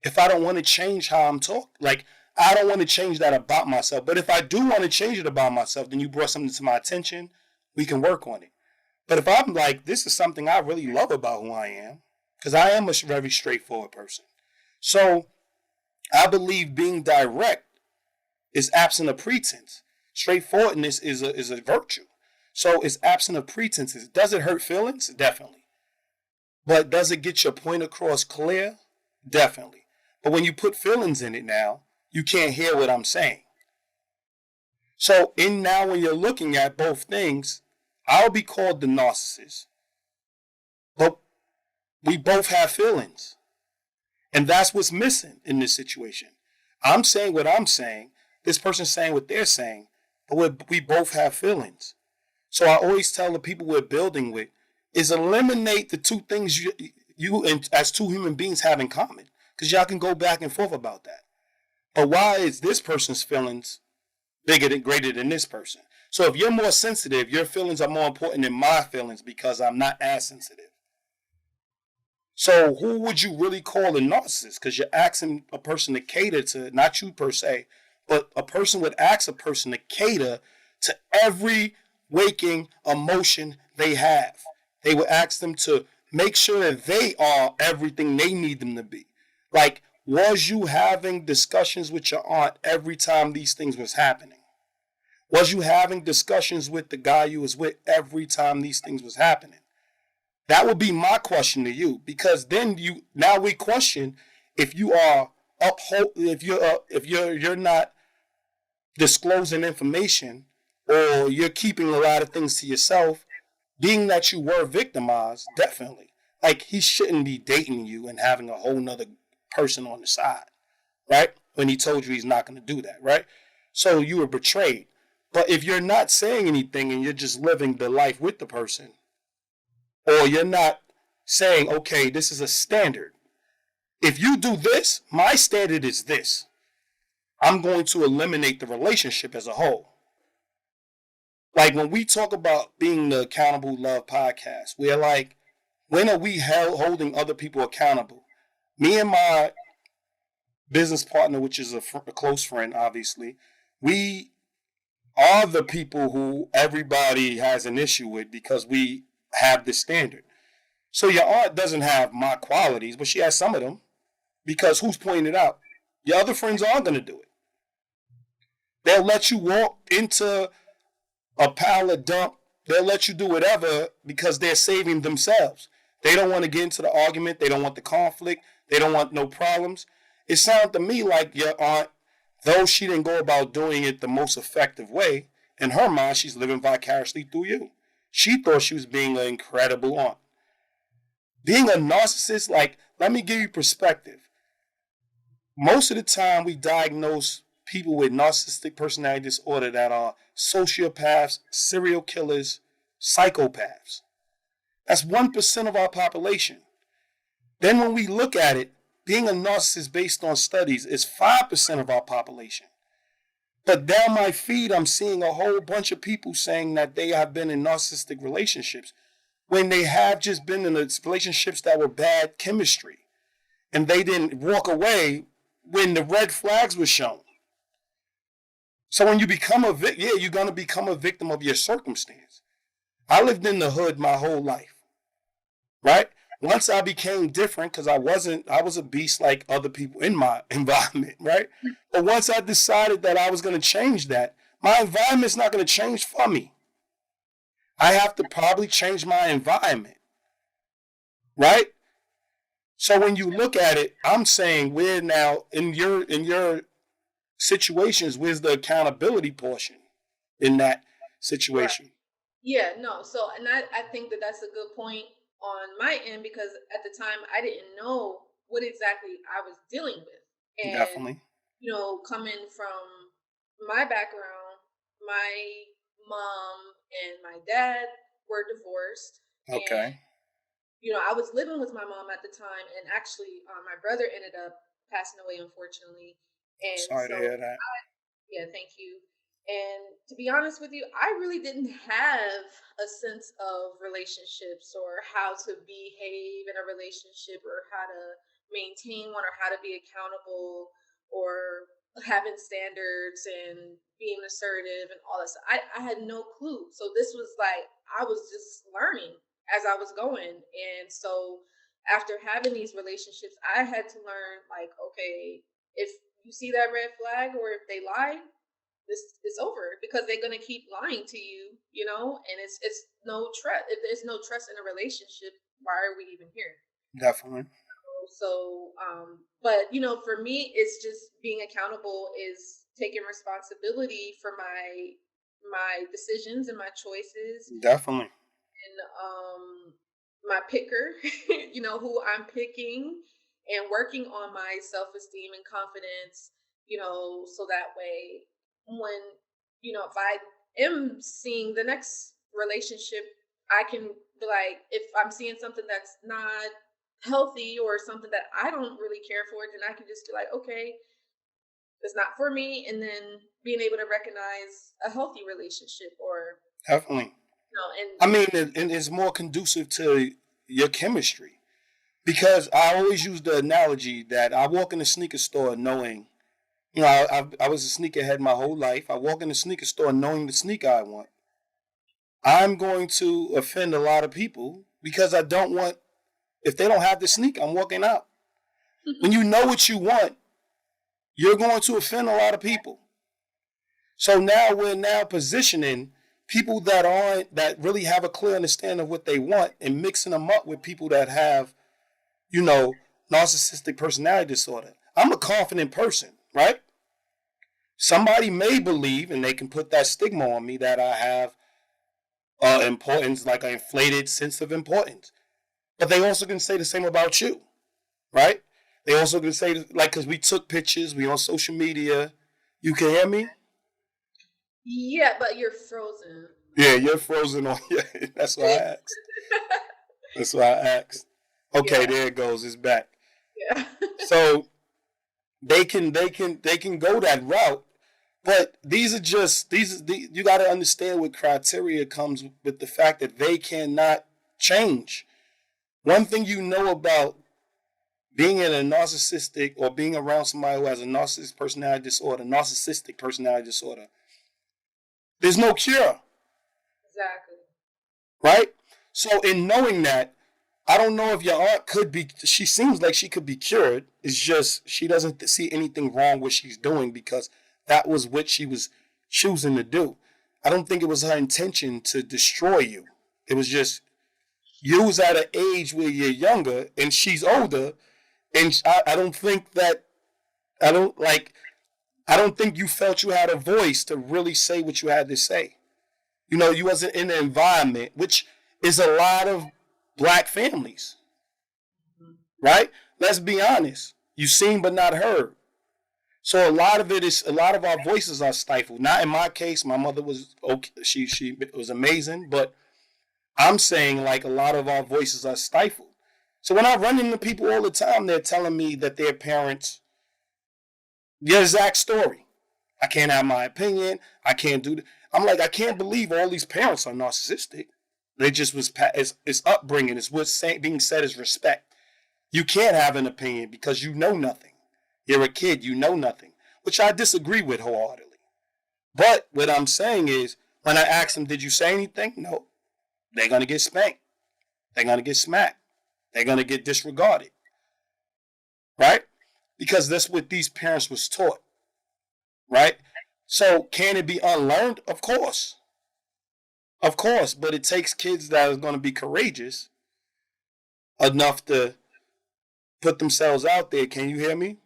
If I don't want to change how I'm talking, like, I don't want to change that about myself. But if I do want to change it about myself, then you brought something to my attention, we can work on it. But if I'm like, this is something I really love about who I am, because I am a very straightforward person. So I believe being direct is absent of pretense. Straightforwardness is a virtue. So it's absent of pretenses. Does it hurt feelings? Definitely. But does it get your point across clear? Definitely. But when you put feelings in it now, you can't hear what I'm saying. So now when you're looking at both things, I'll be called the narcissist. But we both have feelings. And that's what's missing in this situation. I'm saying what I'm saying. This person's saying what they're saying. But we both have feelings. So I always tell the people we're building with is eliminate the two things you and as two human beings have in common. Because y'all can go back and forth about that. But why is this person's feelings greater than this person? So if you're more sensitive, your feelings are more important than my feelings because I'm not as sensitive. So who would you really call a narcissist? Because you're asking a person to cater to, not you per se, but a person would ask a person to cater to every waking emotion they have. They would ask them to make sure that they are everything they need them to be. Like, was you having discussions with your aunt every time these things was happening? Was you having discussions with the guy you was with every time these things was happening? That would be my question to you, because then now we question if you are if you're not disclosing information or you're keeping a lot of things to yourself, being that you were victimized, definitely. Like, he shouldn't be dating you and having a whole nother person on the side, right? When he told you he's not going to do that, right? So you were betrayed. But if you're not saying anything and you're just living the life with the person, or you're not saying, okay, this is a standard. If you do this, my standard is this. I'm going to eliminate the relationship as a whole. Like, when we talk about being the Accountable Love Podcast, we're like, when are we holding other people accountable? Me and my business partner, which is a close friend, obviously, we are the people who everybody has an issue with because we have this standard. So your aunt doesn't have my qualities, but she has some of them, because who's pointing it out? Your other friends aren't going to do it. They'll let you walk into a pile of dump. They'll let you do whatever because they're saving themselves. They don't want to get into the argument. They don't want the conflict. They don't want no problems. It sounded to me like your aunt, though she didn't go about doing it the most effective way, in her mind, she's living vicariously through you. She thought she was being an incredible aunt. Being a narcissist, like, let me give you perspective. Most of the time, we diagnose people with narcissistic personality disorder that are sociopaths, serial killers, psychopaths. That's 1% of our population. Then when we look at it, being a narcissist based on studies is 5% of our population. But down my feed, I'm seeing a whole bunch of people saying that they have been in narcissistic relationships when they have just been in relationships that were bad chemistry. And they didn't walk away when the red flags were shown. So when you become you're going to become a victim of your circumstance. I lived in the hood my whole life, right? Once I became different, because I was a beast like other people in my environment, right? But once I decided that I was going to change that, my environment's not going to change for me. I have to probably change my environment, right? So when you look at it, I'm saying we're now in your situations. Where's the accountability portion in that situation? Right. Yeah, no. So, and I think that that's a good point on my end, because at the time I didn't know what exactly I was dealing with. And, Definitely. coming from my background, my mom and my dad were divorced. And, Okay. I was living with my mom at the time. And actually, my brother ended up passing away, unfortunately. And Sorry to so, hear that. yeah, thank you. And to be honest with you, I really didn't have a sense of relationships or how to behave in a relationship or how to maintain one or how to be accountable or having standards and being assertive and all that stuff. I had no clue. So this was like, I was just learning as I was going. And so after having these relationships, I had to learn like, okay, if you see that red flag or if they lie, this it's over because they're gonna keep lying to you, and it's no trust. If there's no trust in a relationship, why are we even here? Definitely. So, but for me, it's just being accountable is taking responsibility for my decisions and my choices Definitely. and my picker, who I'm picking and working on my self-esteem and confidence, so that way when, if I am seeing the next relationship, I can be like, if I'm seeing something that's not healthy or something that I don't really care for, then I can just be like, okay, it's not for me. And then being able to recognize a healthy relationship or, Definitely. and I mean, and it's more conducive to your chemistry. Because I always use the analogy that I walk in a sneaker store knowing, I was a sneakerhead my whole life. I walk in the sneaker store knowing the sneaker I want. I'm going to offend a lot of people because I don't want, if they don't have the sneaker, I'm walking out. When you know what you want, you're going to offend a lot of people. So now we're now positioning people that really have a clear understanding of what they want and mixing them up with people that have, narcissistic personality disorder. I'm a confident person, right? Somebody may believe, and they can put that stigma on me that I have importance, like an inflated sense of importance. But they also can say the same about you, right? They also can say, like, because we took pictures, we on social media. You can hear me? yeah, but you're frozen. Yeah, you're frozen on. Yeah, that's why I asked. That's why I asked. Okay, Yeah. there it goes. It's back. Yeah. So they can go that route, but these you got to understand what criteria comes with the fact that they cannot change. One thing you know about being in a narcissistic or being around somebody who has a narcissistic personality disorder, there's no cure. Exactly. Right? So in knowing that, I don't know if your aunt could be, she seems like she could be cured. It's just she doesn't see anything wrong with what she's doing because that was what she was choosing to do. I don't think it was her intention to destroy you. It was just you was at an age where you're younger and she's older. And I don't think that, I don't like, I don't think you felt you had a voice to really say what you had to say. You wasn't in the environment, which is a lot of black families, right? Let's be honest. You seen but not heard. So a lot of our voices are stifled. Not in my case. My mother was okay. She was amazing, but I'm saying like a lot of our voices are stifled. So when I run into people all the time, they're telling me that their parents, the exact story. I can't have my opinion. I can't do that. I'm like, I can't believe all these parents are narcissistic. They just it's upbringing. It's what's being said is respect. You can't have an opinion because you know nothing. You're a kid. You know nothing, which I disagree with wholeheartedly. But what I'm saying is, when I ask them, did you say anything? No. They're going to get spanked. They're going to get smacked. They're going to get disregarded. Right? Because that's what these parents was taught. Right? So can it be unlearned? Of course. Of course. But it takes kids that are going to be courageous enough to put themselves out there. Can you hear me?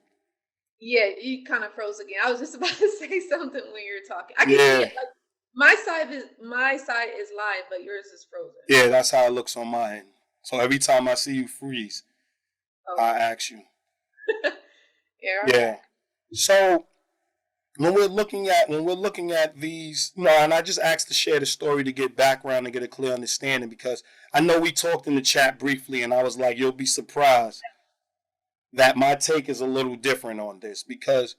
Yeah, you kind of froze again. I was just about to say something when you were talking. I can see it. Like, my side is live, but yours is frozen. Yeah, that's how it looks on my end. So every time I see you freeze, I ask you. Yeah. So when we're looking at these, and I just asked to share the story to get background and get a clear understanding, because I know we talked in the chat briefly, and I was like, you'll be surprised that my take is a little different on this, because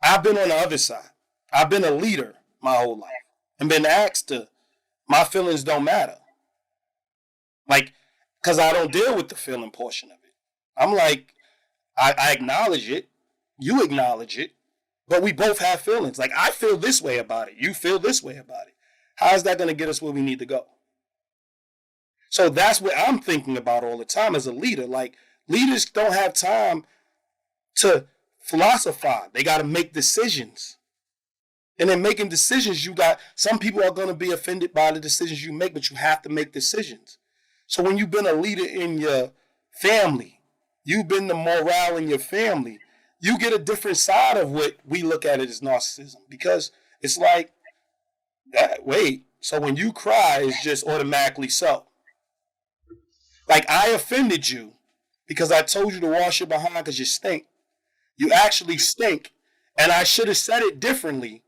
I've been on the other side. I've been a leader my whole life and been asked to, my feelings don't matter. Like, because I don't deal with the feeling portion of it. I'm like, I acknowledge it. You acknowledge it. But we both have feelings. Like, I feel this way about it. You feel this way about it. How is that going to get us where we need to go? So that's what I'm thinking about all the time as a leader. Like, leaders don't have time to philosophize. They got to make decisions. And in making decisions, some people are going to be offended by the decisions you make, but you have to make decisions. So when you've been a leader in your family, you've been the morale in your family, you get a different side of what we look at it as narcissism. Because it's like, so when you cry, it's just automatically so. Like, I offended you because I told you to wash your behind because you stink. You actually stink. And I should have said it differently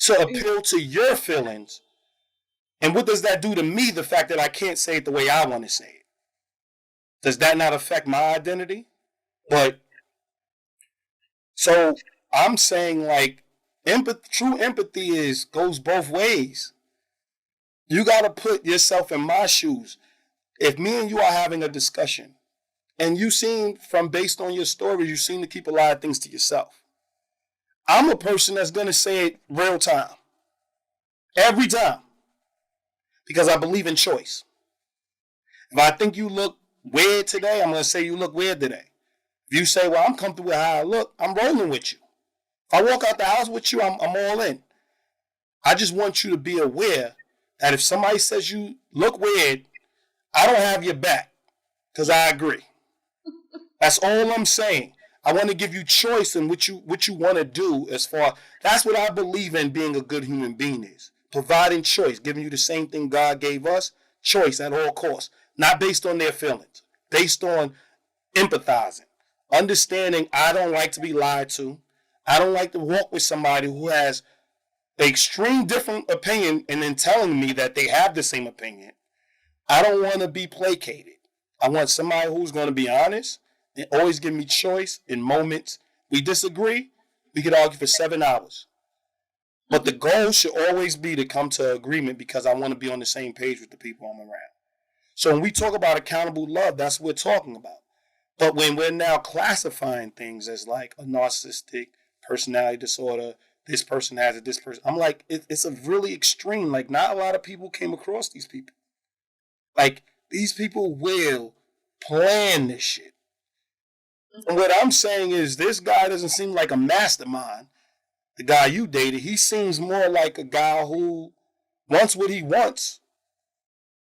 to appeal to your feelings. And what does that do to me, the fact that I can't say it the way I want to say it? Does that not affect my identity? But, so I'm saying, like, true empathy goes both ways. You got to put yourself in my shoes. If me and you are having a discussion, and you seem, based on your stories, you seem to keep a lot of things to yourself. I'm a person that's going to say it real time. Every time. Because I believe in choice. If I think you look weird today, I'm going to say you look weird today. If you say, well, I'm comfortable with how I look, I'm rolling with you. If I walk out the house with you, I'm all in. I just want you to be aware that if somebody says you look weird, I don't have your back. Because I agree. That's all I'm saying. I want to give you choice in what you want to do that's what I believe in being a good human being is. Providing choice, giving you the same thing God gave us, choice at all costs. Not based on their feelings, based on empathizing. Understanding I don't like to be lied to. I don't like to walk with somebody who has an extreme different opinion and then telling me that they have the same opinion. I don't want to be placated. I want somebody who's going to be honest and always give me choice in moments. We disagree, we could argue for 7 hours. But the goal should always be to come to agreement because I want to be on the same page with the people I'm around. So when we talk about accountable love, that's what we're talking about. But when we're now classifying things as like a narcissistic personality disorder, this person has it, this person, I'm like, it's a really extreme. Like, not a lot of people came across these people. Like, these people will plan this shit. And what I'm saying is this guy doesn't seem like a mastermind. The guy you dated, he seems more like a guy who wants what he wants.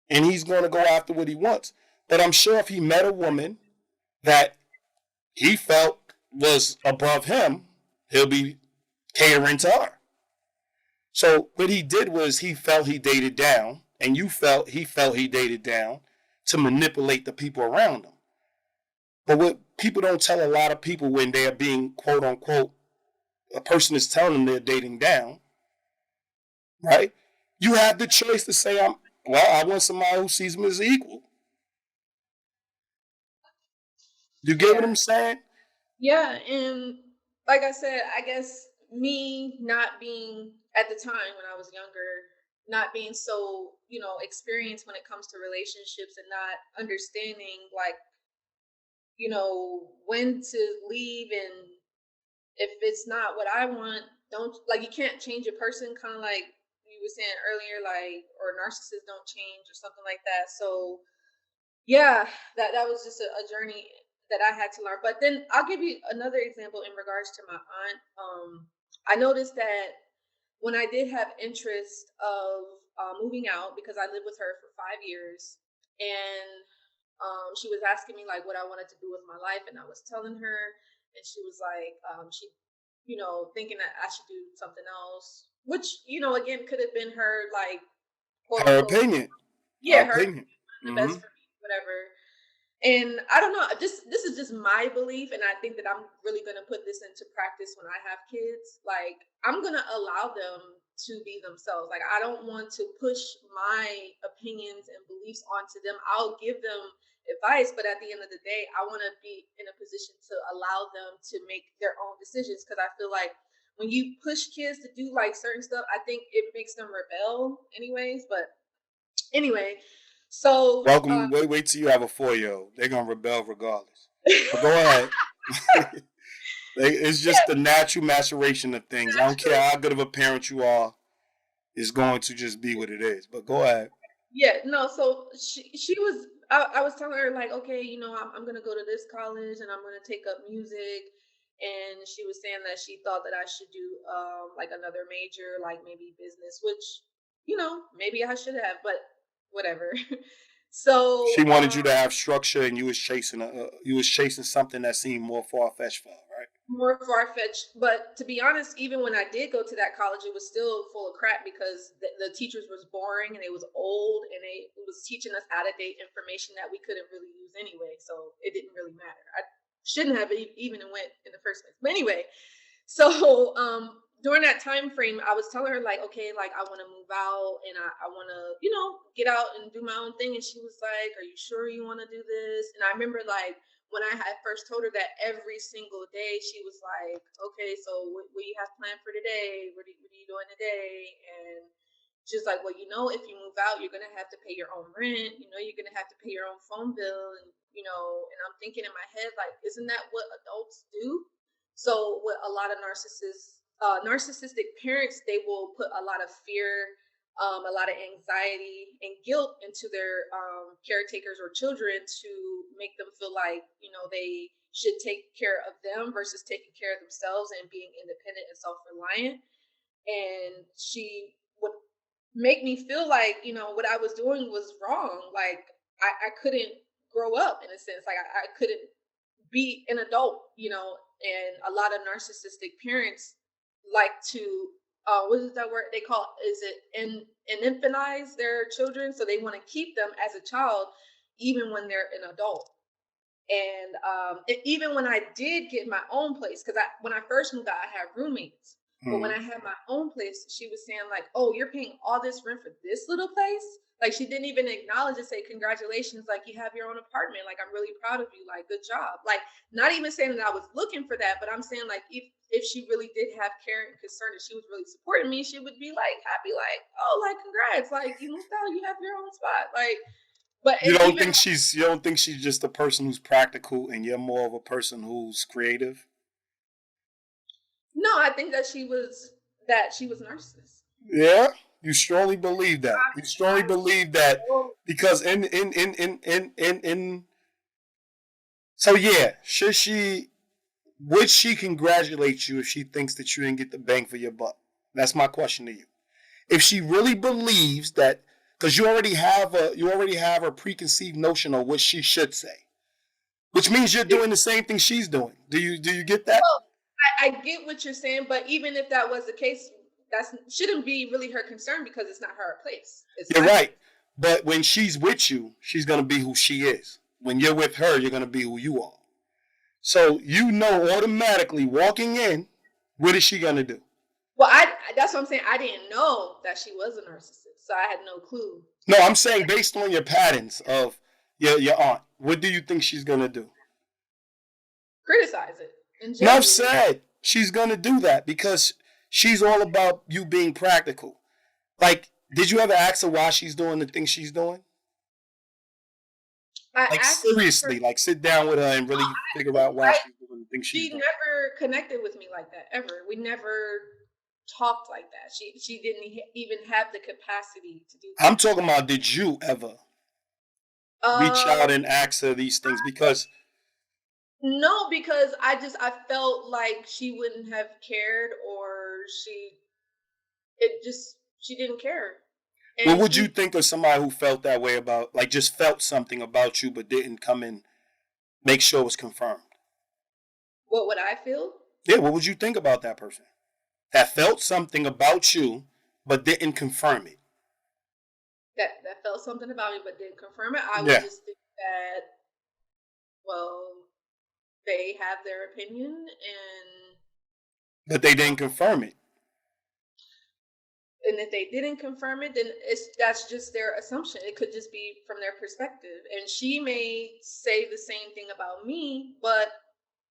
And he's going to go after what he wants. But I'm sure if he met a woman that he felt was above him, he'll be catering to her. So what he did was he felt he dated down, and he felt he dated down to manipulate the people around him. But what people don't tell a lot of people when they're being, quote unquote, a person is telling them they're dating down, right? You have the choice to say, I want somebody who sees me as equal. You get what I'm saying? Yeah, and like I said, I guess me not being, at the time when I was younger, not being so, experienced when it comes to relationships and not understanding, like, when to leave, and if it's not what I want, don't, like, you can't change a person, kind of like you were saying earlier, like, or narcissists don't change or something like that. So yeah, that was just a journey that I had to learn. But then I'll give you another example in regards to my aunt. I noticed that when I did have interest of moving out, because I lived with her for 5 years, and she was asking me like what I wanted to do with my life, and I was telling her, and she was like, thinking that I should do something else, which again could have been her like quote Her unquote, opinion. yeah, her opinion. the best for me, whatever. And I don't know, this is just my belief, and I think that I'm really going to put this into practice when I have kids. Like, I'm going to allow them to be themselves. Like, I don't want to push my opinions and beliefs onto them. I'll give them advice, but at the end of the day, I want to be in a position to allow them to make their own decisions, because I feel like when you push kids to do like certain stuff, I think it makes them rebel anyways. But anyway, so Welcome. Wait till you have a 4-year-old. They're gonna rebel regardless. But go ahead. It's just the natural maturation of things. I don't care how good of a parent you are. It's going to just be what it is. But go ahead. Yeah, no, so she was I was telling her like, okay, I'm gonna go to this college and I'm gonna take up music, and she was saying that she thought that I should do like another major, like maybe business, which maybe I should have, but whatever. So She wanted you to have structure, and you was chasing something that seemed more far fetched for her, right? more far-fetched, but to be honest, even when I did go to that college, it was still full of crap because the teachers was boring and it was old, and it was teaching us out-of-date information that we couldn't really use anyway, so it didn't really matter. I shouldn't have even went in the first place, but anyway. So during that time frame, I was telling her like, okay, like I want to move out, and I want to get out and do my own thing, and she was like, are you sure you want to do this? And I remember like when I had first told her that, every single day she was like, okay, so what do you have planned for today? What are you doing today? And she's like, well, if you move out, you're going to have to pay your own rent. You're going to have to pay your own phone bill. And I'm thinking in my head, like, isn't that what adults do? So what a lot of narcissistic parents, they will put a lot of fear, a lot of anxiety and guilt into their caretakers or children to make them feel like, they should take care of them versus taking care of themselves and being independent and self-reliant. And she would make me feel like, what I was doing was wrong. Like I couldn't grow up in a sense. Like I couldn't be an adult, and a lot of narcissistic parents like to what is that word they call, is it infantilize their children, so they want to keep them as a child even when they're an adult. And even when I did get my own place, because when I first moved out, I had roommates. But when I had my own place, she was saying like, oh, you're paying all this rent for this little place? Like, she didn't even acknowledge and say, congratulations, like, you have your own apartment. Like, I'm really proud of you. Like, good job. Like, not even saying that I was looking for that, but I'm saying, like, if she really did have care and concern and she was really supporting me, she would be, like, happy, like, oh, like, congrats. Like, you moved out, you have your own spot. Like, but You don't think she's just a person who's practical, and you're more of a person who's creative? No, I think that she was narcissist. Yeah, you strongly believe that. You strongly believe that because in so yeah, would she congratulate you if she thinks that you didn't get the bang for your buck? That's my question to you. If she really believes that, because you already have a preconceived notion of what she should say, which means you're doing the same thing she's doing. Do you get that? Well, I get what you're saying, but even if that was the case, that shouldn't be really her concern because it's not her place. You're right. But when she's with you, she's going to be who she is. When you're with her, you're going to be who you are. So automatically walking in, what is she going to do? Well, that's what I'm saying. I didn't know that she was a narcissist, so I had no clue. No, I'm saying based on your patterns of your aunt, what do you think she's going to do? Criticize it. Enough said. She's going to do that because she's all about you being practical. Like, did you ever ask her why she's doing the things she's doing? Seriously, like sit down with her and really figure out why she's doing the things she's doing. She never connected with me like that, ever. We never talked like that. She didn't even have the capacity to do that. I'm talking about, did you ever reach out and ask her these things? Because no, because I felt like she wouldn't have cared, or she didn't care. And what would you think of somebody who felt that way about, like, just felt something about you but didn't come and make sure it was confirmed? What would I feel? Yeah, what would you think about that person that felt something about you but didn't confirm it? That felt something about me but didn't confirm it? I would just think that, well, they have their opinion, but they didn't confirm it. And if they didn't confirm it, then that's just their assumption. It could just be from their perspective. And she may say the same thing about me, but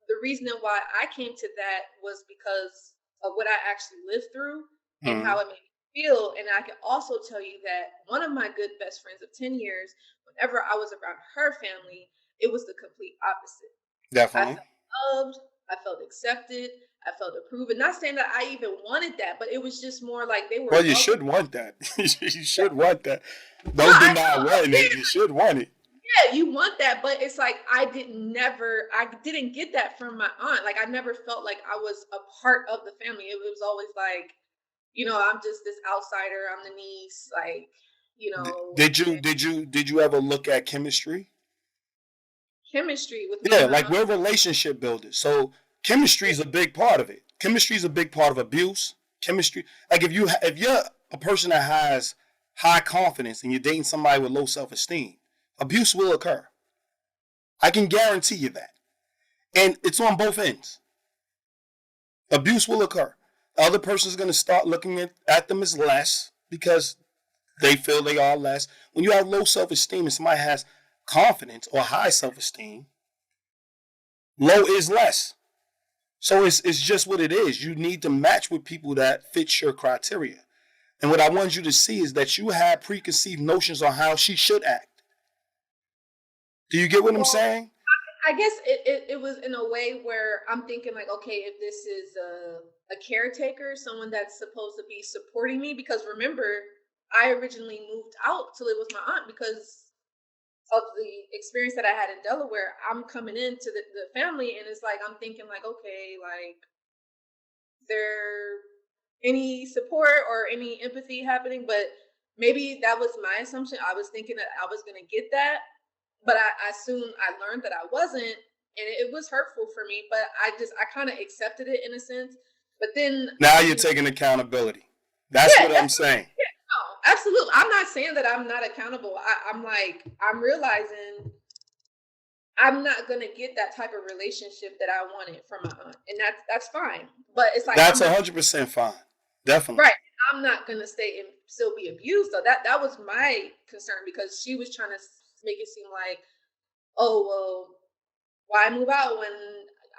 the reason why I came to that was because of what I actually lived through and Mm-hmm. how it made me feel. And I can also tell you that one of my good best friends of 10 years, whenever I was around her family, it was the complete opposite. I Definitely. felt loved, I felt accepted, I felt approved. And not saying that I even wanted that, but it was just more like they were Well, you welcome. should want that. You should want that. No, Don't I deny know. wanting it. You should want it. Yeah, you want that, but it's like I didn't get that from my aunt. Like I never felt like I was a part of the family. It was always like, I'm just this outsider. I'm the niece, like, Did you ever look at chemistry? chemistry with me Yeah, and my like aunt. we're relationship builders. So chemistry is a big part of it. Chemistry is a big part of abuse. Chemistry, like if you're a person that has high confidence and you're dating somebody with low self-esteem, abuse will occur. I can guarantee you that. And it's on both ends. Abuse will occur. The other person's going to start looking at them as less because they feel they are less. When you have low self-esteem and somebody has confidence or high self-esteem, low is less. So it's just what it is. You need to match with people that fit your criteria. And what I want you to see is that you have preconceived notions on how she should act. Do you get what I'm saying? I guess it was in a way where I'm thinking like, okay, if this is a caretaker, someone that's supposed to be supporting me, because remember, I originally moved out to live with my aunt because of the experience that I had in Delaware. I'm coming into the family and it's like, I'm thinking like, okay, like, there any support or any empathy happening? But maybe that was my assumption. I was thinking that I was going to get that, but I soon I learned that I wasn't, and it was hurtful for me. But I kind of accepted it in a sense. But then Now you're taking accountability. That's yeah, what I'm saying. yeah, no, absolutely. I'm not saying that I'm not accountable. I'm realizing I'm not gonna get that type of relationship that I wanted from my aunt, and that's fine. But it's like That's I'm not 100% fine. Definitely. right. I'm not gonna stay and still be abused. So that was my concern, because she was trying to make it seem like, oh well, why move out when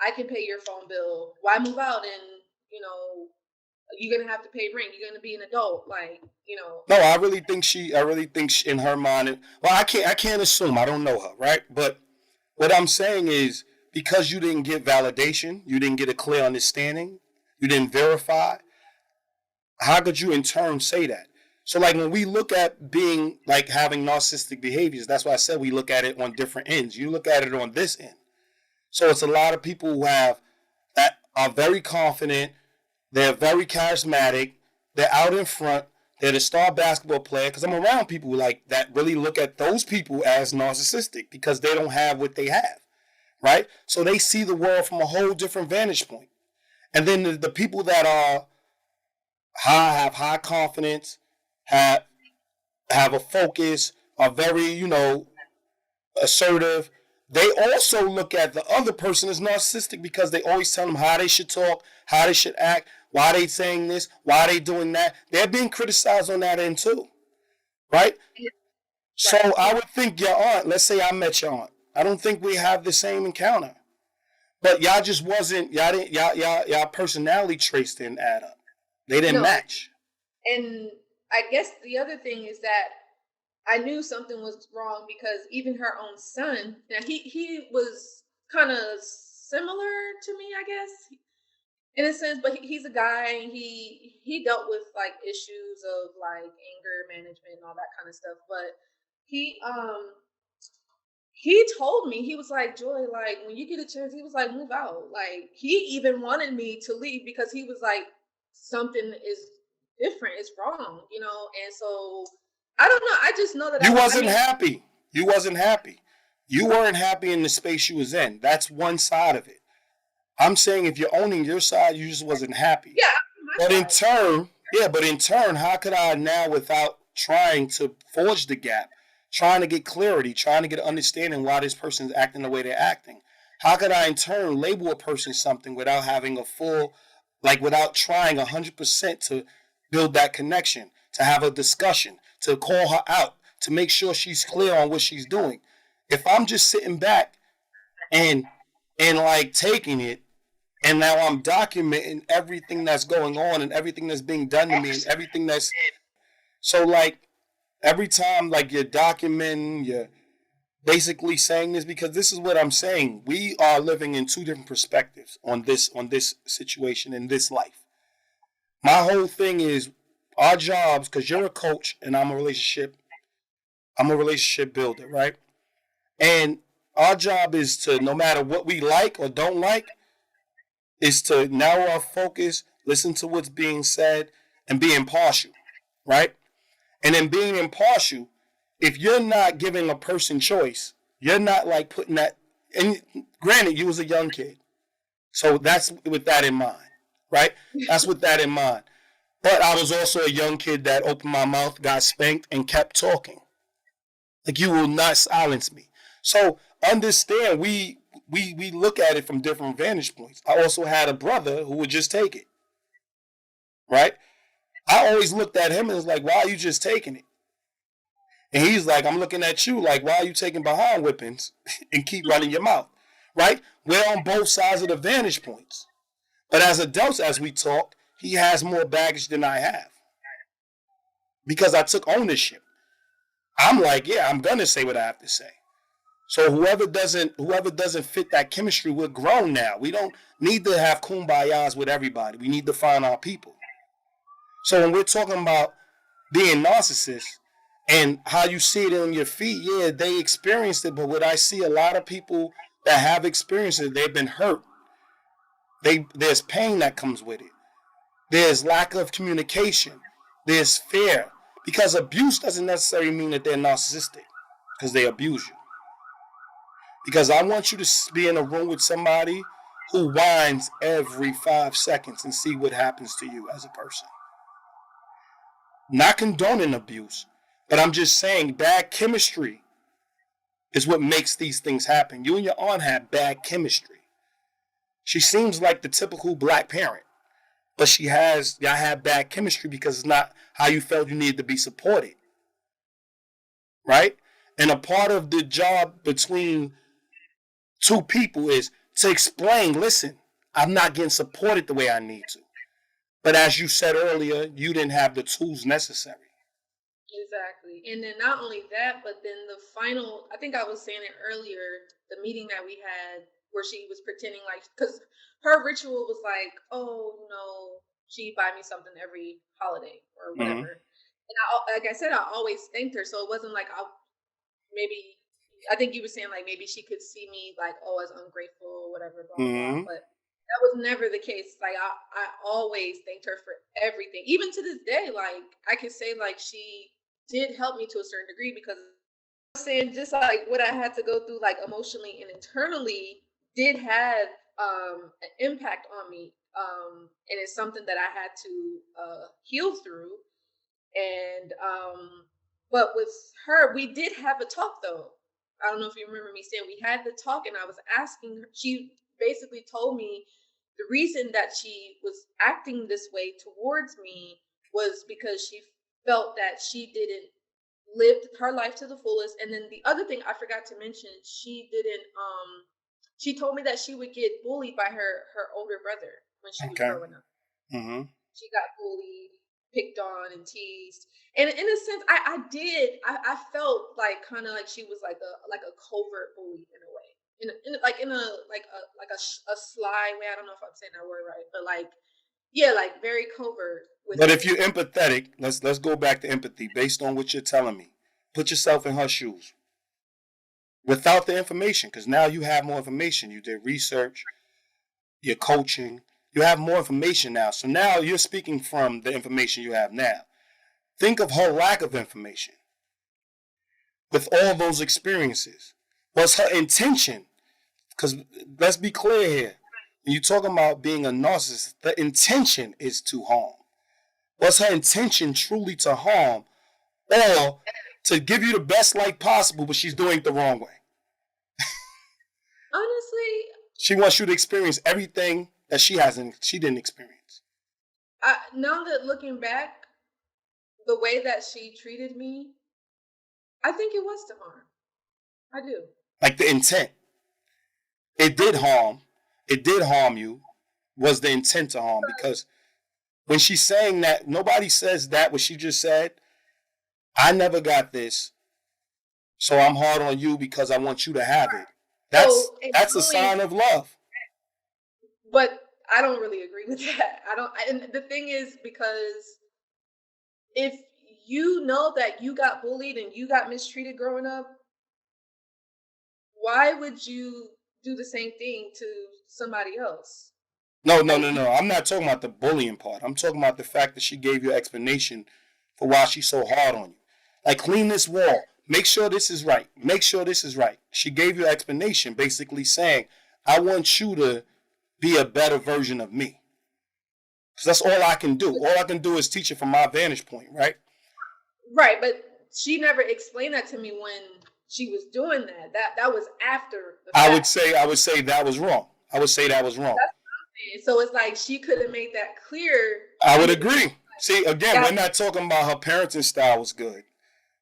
I can pay your phone bill? Why move out and you're gonna have to pay rent? You're gonna be an adult, No, I really think she, in her mind, well, I can't assume. I don't know her, right? But what I'm saying is because you didn't get validation, you didn't get a clear understanding, you didn't verify, how could you in turn say that? So like when we look at being like having narcissistic behaviors, that's why I said we look at it on different ends. You look at it on this end. So it's a lot of people who have that are very confident, they're very charismatic, they're out in front, they're the star basketball player. Because I'm around people like that really look at those people as narcissistic because they don't have what they have, right? So they see the world from a whole different vantage point. And then the people that are have high confidence, have a focus, are very, assertive. They also look at the other person as narcissistic because they always tell them how they should talk, how they should act, why they saying this, why they doing that. They're being criticized on that end too, right? So right. I would think your aunt, let's say I met your aunt. I don't think we have the same encounter. But y'all just wasn't, y'all didn't, y'all personality traits didn't add up. They didn't No, match. and I guess the other thing is that I knew something was wrong because even her own son, now he was kind of similar to me, I guess, in a sense, but he's a guy and he dealt with like issues of like anger management and all that kind of stuff. But he he told me, he was like, Joy, like when you get a chance, he was like, move out. Like he even wanted me to leave because he was like, something is different, it's wrong, and so I don't know. I just know that You I wasn't mean, happy. You wasn't happy. You weren't happy in the space you was in. That's one side of it. I'm saying if you're owning your side, you just wasn't happy. yeah, I'm on But my in side. turn, yeah, but in turn, how could I now, without trying to forge the gap, trying to get clarity, trying to get an understanding why this person's acting the way they're acting, how could I in turn label a person something without having a full, like without trying 100% to build that connection, to have a discussion, to call her out, to make sure she's clear on what she's doing? If I'm just sitting back and like taking it, And now I'm documenting everything that's going on and everything that's being done to me and everything that's... So, like, every time, like, you're documenting, you're basically saying this, because this is what I'm saying. We are living in two different perspectives on this situation in this life. My whole thing is our jobs, because you're a coach and I'm a relationship builder, right? And our job is to, no matter what we like or don't like, is to narrow our focus, listen to what's being said, and be impartial, right? And in being impartial, if you're not giving a person choice, you're not like putting that, and granted, you was a young kid. So that's with that in mind, right? That's with that in mind. But I was also a young kid that opened my mouth, got spanked, and kept talking. Like, you will not silence me. So understand, we look at it from different vantage points. I also had a brother who would just take it, right? I always looked at him and was like, why are you just taking it? And he's like, I'm looking at you like, why are you taking behind whippings and keep running your mouth, right? We're on both sides of the vantage points. But as adults, as we talked, he has more baggage than I have. Because I took ownership. I'm like, yeah, I'm going to say what I have to say. So whoever doesn't fit that chemistry, we're grown now. We don't need to have kumbayas with everybody. We need to find our people. So when we're talking about being narcissists and how you see it on your feet, yeah, they experienced it. But what I see a lot of people that have experienced it, they've been hurt. There's pain that comes with it. There's lack of communication. There's fear. Because abuse doesn't necessarily mean that they're narcissistic because they abuse you. Because I want you to be in a room with somebody who whines every 5 seconds and see what happens to you as a person. Not condoning abuse, but I'm just saying bad chemistry is what makes these things happen. You and your aunt have bad chemistry. She seems like the typical black parent, but y'all have bad chemistry because it's not how you felt you needed to be supported. Right? And a part of the job between two people is to explain, listen, I'm not getting supported the way I need to. But as you said earlier, you didn't have the tools necessary. Exactly. And then not only that, but then the final, I think I was saying it earlier, the meeting that we had where she was pretending like, because her ritual was like, oh, she'd buy me something every holiday or whatever. Mm-hmm. And like I said, I always thanked her. So it wasn't like I think you were saying like maybe she could see me like, oh, as ungrateful or whatever, blah, mm-hmm. blah. But that was never the case. Like I always thanked her for everything. Even to this day, like I could say like she did help me to a certain degree, because I'm saying just like what I had to go through like emotionally and internally did have an impact on me. And it's something that I had to heal through. And but with her, we did have a talk though. I don't know if you remember me saying we had the talk, and I was asking her, she basically told me the reason that she was acting this way towards me was because she felt that she didn't live her life to the fullest. And then the other thing I forgot to mention, she didn't, she told me that she would get bullied by her older brother when she was growing up. Mm-hmm. She got bullied, picked on, and teased. And in a sense, I felt like kind of like she was like a covert bully in a way. In a sly way. I don't know if I'm saying that word right, but like, yeah, like very covert. But if you're empathetic, let's go back to empathy based on what you're telling me. Put yourself in her shoes. Without the information, because now you have more information. You did research, you're coaching, you have more information now. So now you're speaking from the information you have now. Think of her lack of information. With all those experiences, what's her intention? Because let's be clear here. When you're talking about being a narcissist, the intention is to harm. Was her intention truly to harm, or to give you the best life possible, but she's doing it the wrong way? Honestly, she wants you to experience everything that she didn't experience. Now that looking back, the way that she treated me, I think it was to harm. I do. Like the intent. It did harm. It did harm you. was the intent to harm. Because when she's saying that, nobody says that, what she just said, I never got this, so I'm hard on you because I want you to have it. That's a sign of love. But I don't really agree with that. And the thing is, because if you know that you got bullied and you got mistreated growing up, why would you do the same thing to somebody else? No. I'm not talking about the bullying part. I'm talking about the fact that she gave you an explanation for why she's so hard on you. Like, clean this wall. Make sure this is right. Make sure this is right. She gave you an explanation basically saying, I want you to be a better version of me. Because that's all I can do. All I can do is teach it from my vantage point, right? Right, but she never explained that to me when she was doing that. That was after the fact. I would say that was wrong. I would say that was wrong. That's what I'm saying. So it's like she could have made that clear. I would agree. See, again, we're not talking about her parenting style was good.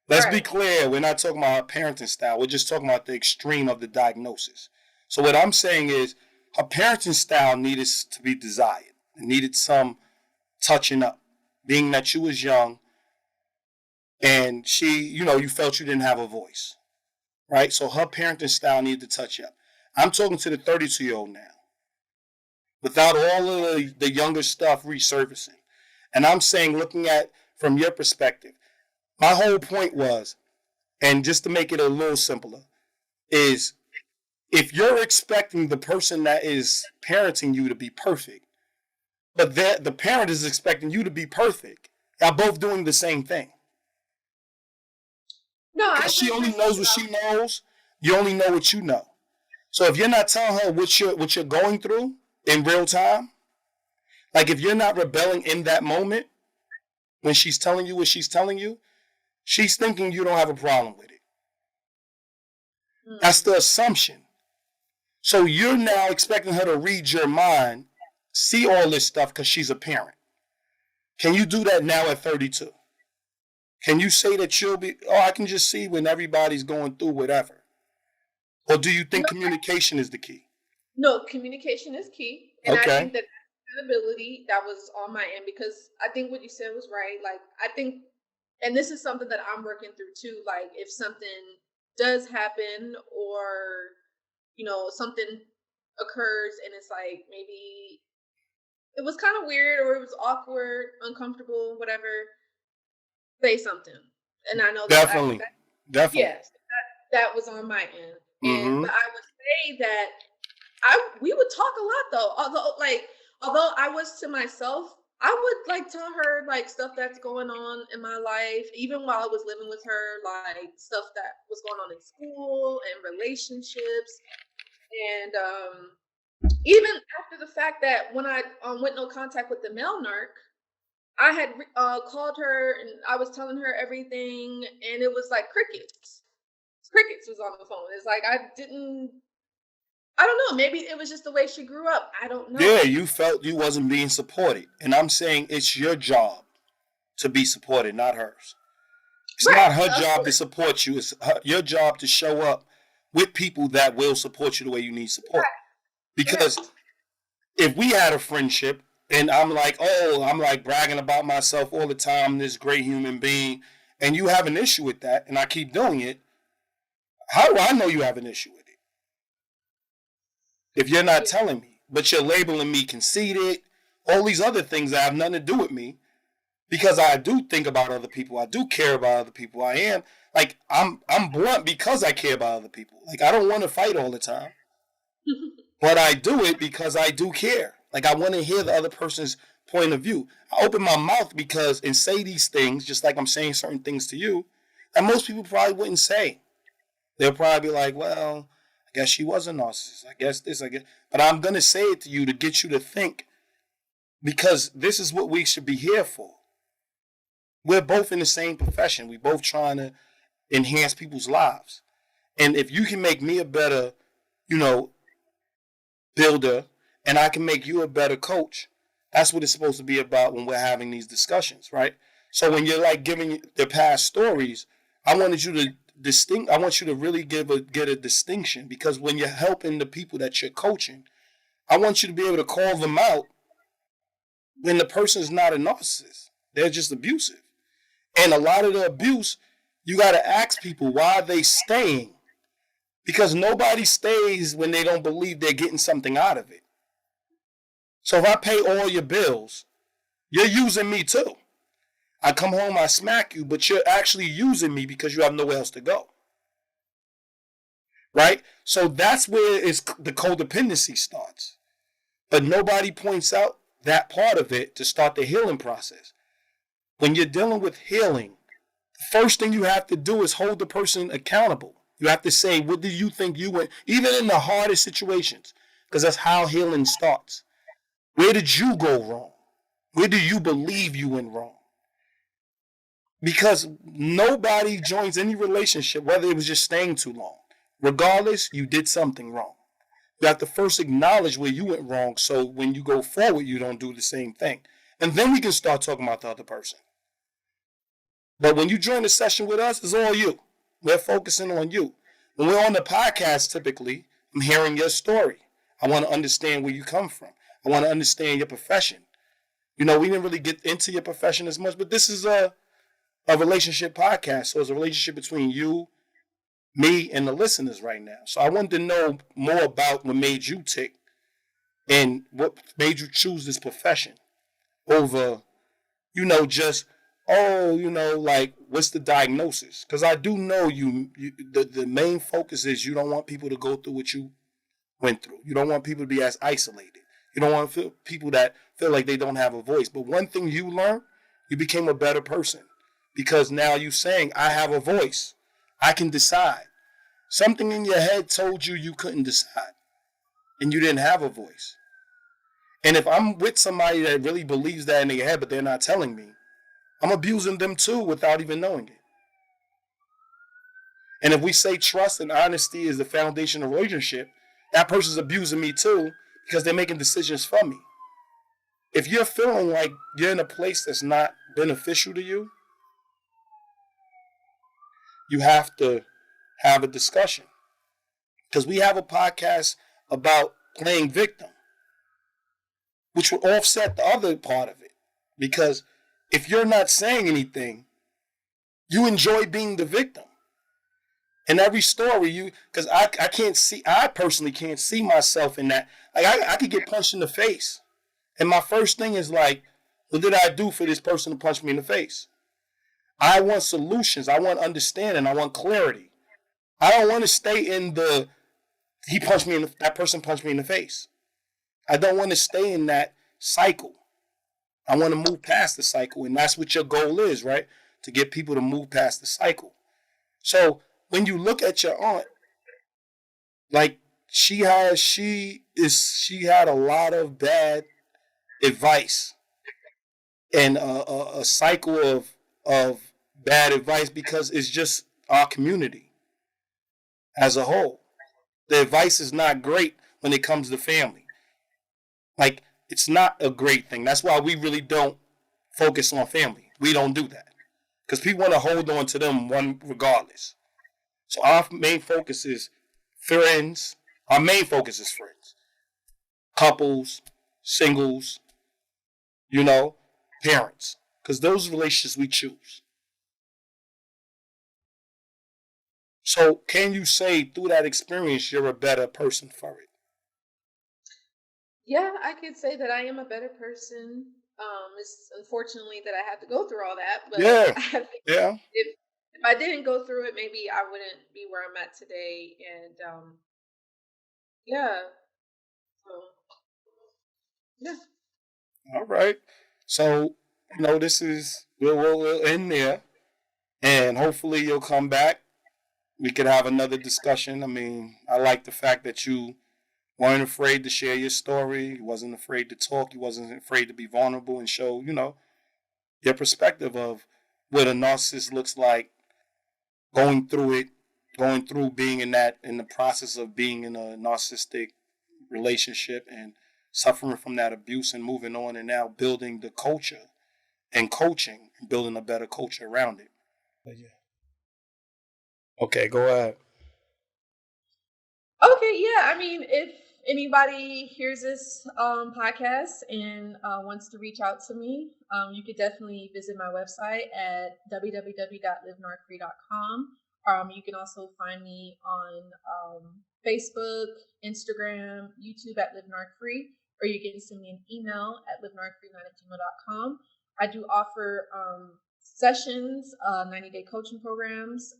Let's be clear. We're not talking about her parenting style. We're just talking about the extreme of the diagnosis. So what I'm saying is her parenting style needed to be desired. It needed some touching up. Being that you was young and she, you felt you didn't have a voice. Right? So her parenting style needed to touch up. I'm talking to the 32-year-old now. Without all of the younger stuff resurfacing. And I'm saying, looking at from your perspective, my whole point was, and just to make it a little simpler, is if you're expecting the person that is parenting you to be perfect, but the parent is expecting you to be perfect, y'all both doing the same thing. No, she only knows what she knows. You only know what you know. So if you're not telling her what you're going through in real time, like if you're not rebelling in that moment when she's telling you what she's telling you, she's thinking you don't have a problem with it. That's the assumption. So you're now expecting her to read your mind, see all this stuff because she's a parent. Can you do that now at 32? Can you say that I can just see when everybody's going through whatever? Or do you think communication is the key? No, communication is key. And I think that accountability, that was on my end, because I think what you said was right. Like, I think, and this is something that I'm working through too, like if something does happen or, something occurs and it's like maybe it was kind of weird or it was awkward, uncomfortable, whatever, say something. And I know definitely. Yes, that was on my end. And but I would say that we would talk a lot though. Although I was to myself, I would tell her stuff that's going on in my life, even while I was living with her, stuff that was going on in school and relationships. And even after the fact that when I went no contact with the male narc, I had called her and I was telling her everything, and it was like crickets. Crickets was on the phone. It's like I don't know. Maybe it was just the way she grew up. I don't know. Yeah, you felt you wasn't being supported. And I'm saying it's your job to be supported, not hers. It's not her job to support you. It's your job to show up with people that will support you the way you need support. Because if we had a friendship and I'm bragging about myself all the time, this great human being, and you have an issue with that, and I keep doing it, how do I know you have an issue with it? If you're not telling me, but you're labeling me conceited, all these other things that have nothing to do with me, because I do think about other people, I do care about other people. I am I'm blunt because I care about other people. I don't want to fight all the time, but I do it because I do care. I want to hear the other person's point of view. I open my mouth and say these things, just like I'm saying certain things to you, that most people probably wouldn't say. They'll probably be like, well, I guess she was a narcissist. I guess this, I guess. But I'm going to say it to you to get you to think, because this is what we should be here for. We're both in the same profession. We're both trying to enhance people's lives. And if you can make me a better, builder, and I can make you a better coach, that's what it's supposed to be about when we're having these discussions, right? So when you're giving the past stories, I want you to really get a distinction, because when you're helping the people that you're coaching, I want you to be able to call them out when the person is not a narcissist. They're just abusive. And a lot of the abuse, you got to ask people why are they staying. Because nobody stays when they don't believe they're getting something out of it. So if I pay all your bills, you're using me too. I come home, I smack you, but you're actually using me because you have nowhere else to go. Right? So that's where the codependency starts. But nobody points out that part of it to start the healing process. When you're dealing with healing, the first thing you have to do is hold the person accountable. You have to say, what do you think you went, even in the hardest situations, because that's how healing starts. Where did you go wrong? Where do you believe you went wrong? Because nobody joins any relationship, whether it was just staying too long. Regardless, you did something wrong. You have to first acknowledge where you went wrong so when you go forward, you don't do the same thing. And then we can start talking about the other person. But when you join the session with us, it's all you. We're focusing on you. When we're on the podcast, typically, I'm hearing your story. I want to understand where you come from. I want to understand your profession. You know, we didn't really get into your profession as much, but this is a relationship podcast. So it's a relationship between you, me, and the listeners right now. So I wanted to know more about what made you tick and what made you choose this profession over, you know, just, oh, you know, like, what's the diagnosis? Because I do know the main focus is you don't want people to go through what you went through. You don't want people to be as isolated. You don't want people that feel like they don't have a voice. But one thing you learned, you became a better person because now you're saying, I have a voice. I can decide. Something in your head told you you couldn't decide and you didn't have a voice. And if I'm with somebody that really believes that in their head, but they're not telling me, I'm abusing them too without even knowing it. And if we say trust and honesty is the foundation of a relationship, that person's abusing me too because they're making decisions for me. If you're feeling like you're in a place that's not beneficial to you, you have to have a discussion. Because we have a podcast about playing victim, which will offset the other part of it. Because if you're not saying anything, you enjoy being the victim. In every story, because I personally can't see myself in that. Like I could get punched in the face. And my first thing is like, what did I do for this person to punch me in the face? I want solutions. I want understanding. I want clarity. I don't want to stay in that person punched me in the face. I don't want to stay in that cycle. I want to move past the cycle. And that's what your goal is, right? To get people to move past the cycle. So when you look at your aunt, like she had a lot of bad advice and a cycle of bad advice because it's just our community as a whole. The advice is not great when it comes to family. Like, it's not a great thing. That's why we really don't focus on family. We don't do that. Because people want to hold on to them regardless. So our main focus is friends. Our main focus is friends. Couples, singles, parents. Because those relationships we choose. So can you say through that experience you're a better person for it? Yeah, I could say that I am a better person. It's unfortunately that I had to go through all that, but Yeah. I think Yeah. if I didn't go through it, maybe I wouldn't be where I'm at today. And yeah, so yeah. All right. So we'll end there, and hopefully you'll come back. We could have another discussion. I mean, I like the fact that you weren't afraid to share your story. You wasn't afraid to talk. You wasn't afraid to be vulnerable and show, your perspective of what a narcissist looks like, going through it, going through being in the process of being in a narcissistic relationship and suffering from that abuse and moving on and now building the culture and coaching and building a better culture around it. But yeah. Okay, go ahead. Okay, yeah. I mean, if anybody hears this podcast and wants to reach out to me, you could definitely visit my website at www.livenarcfree.com. You can also find me on Facebook, Instagram, YouTube at livenarcfree, or you can send me an email at livenarcfree9@gmail.com. I do offer sessions, 90-day coaching programs,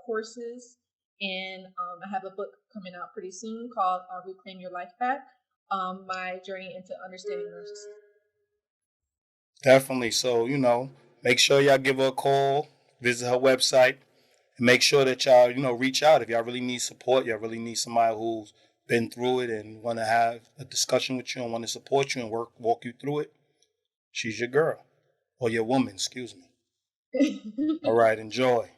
courses, and I have a book coming out pretty soon called Reclaim Your Life Back, my journey into understanding narcissism. Definitely. So, make sure y'all give her a call, visit her website, and make sure that y'all, reach out. If y'all really need support, y'all really need somebody who's been through it and want to have a discussion with you and want to support you and walk you through it, she's your girl. Or your woman, excuse me. All right, enjoy.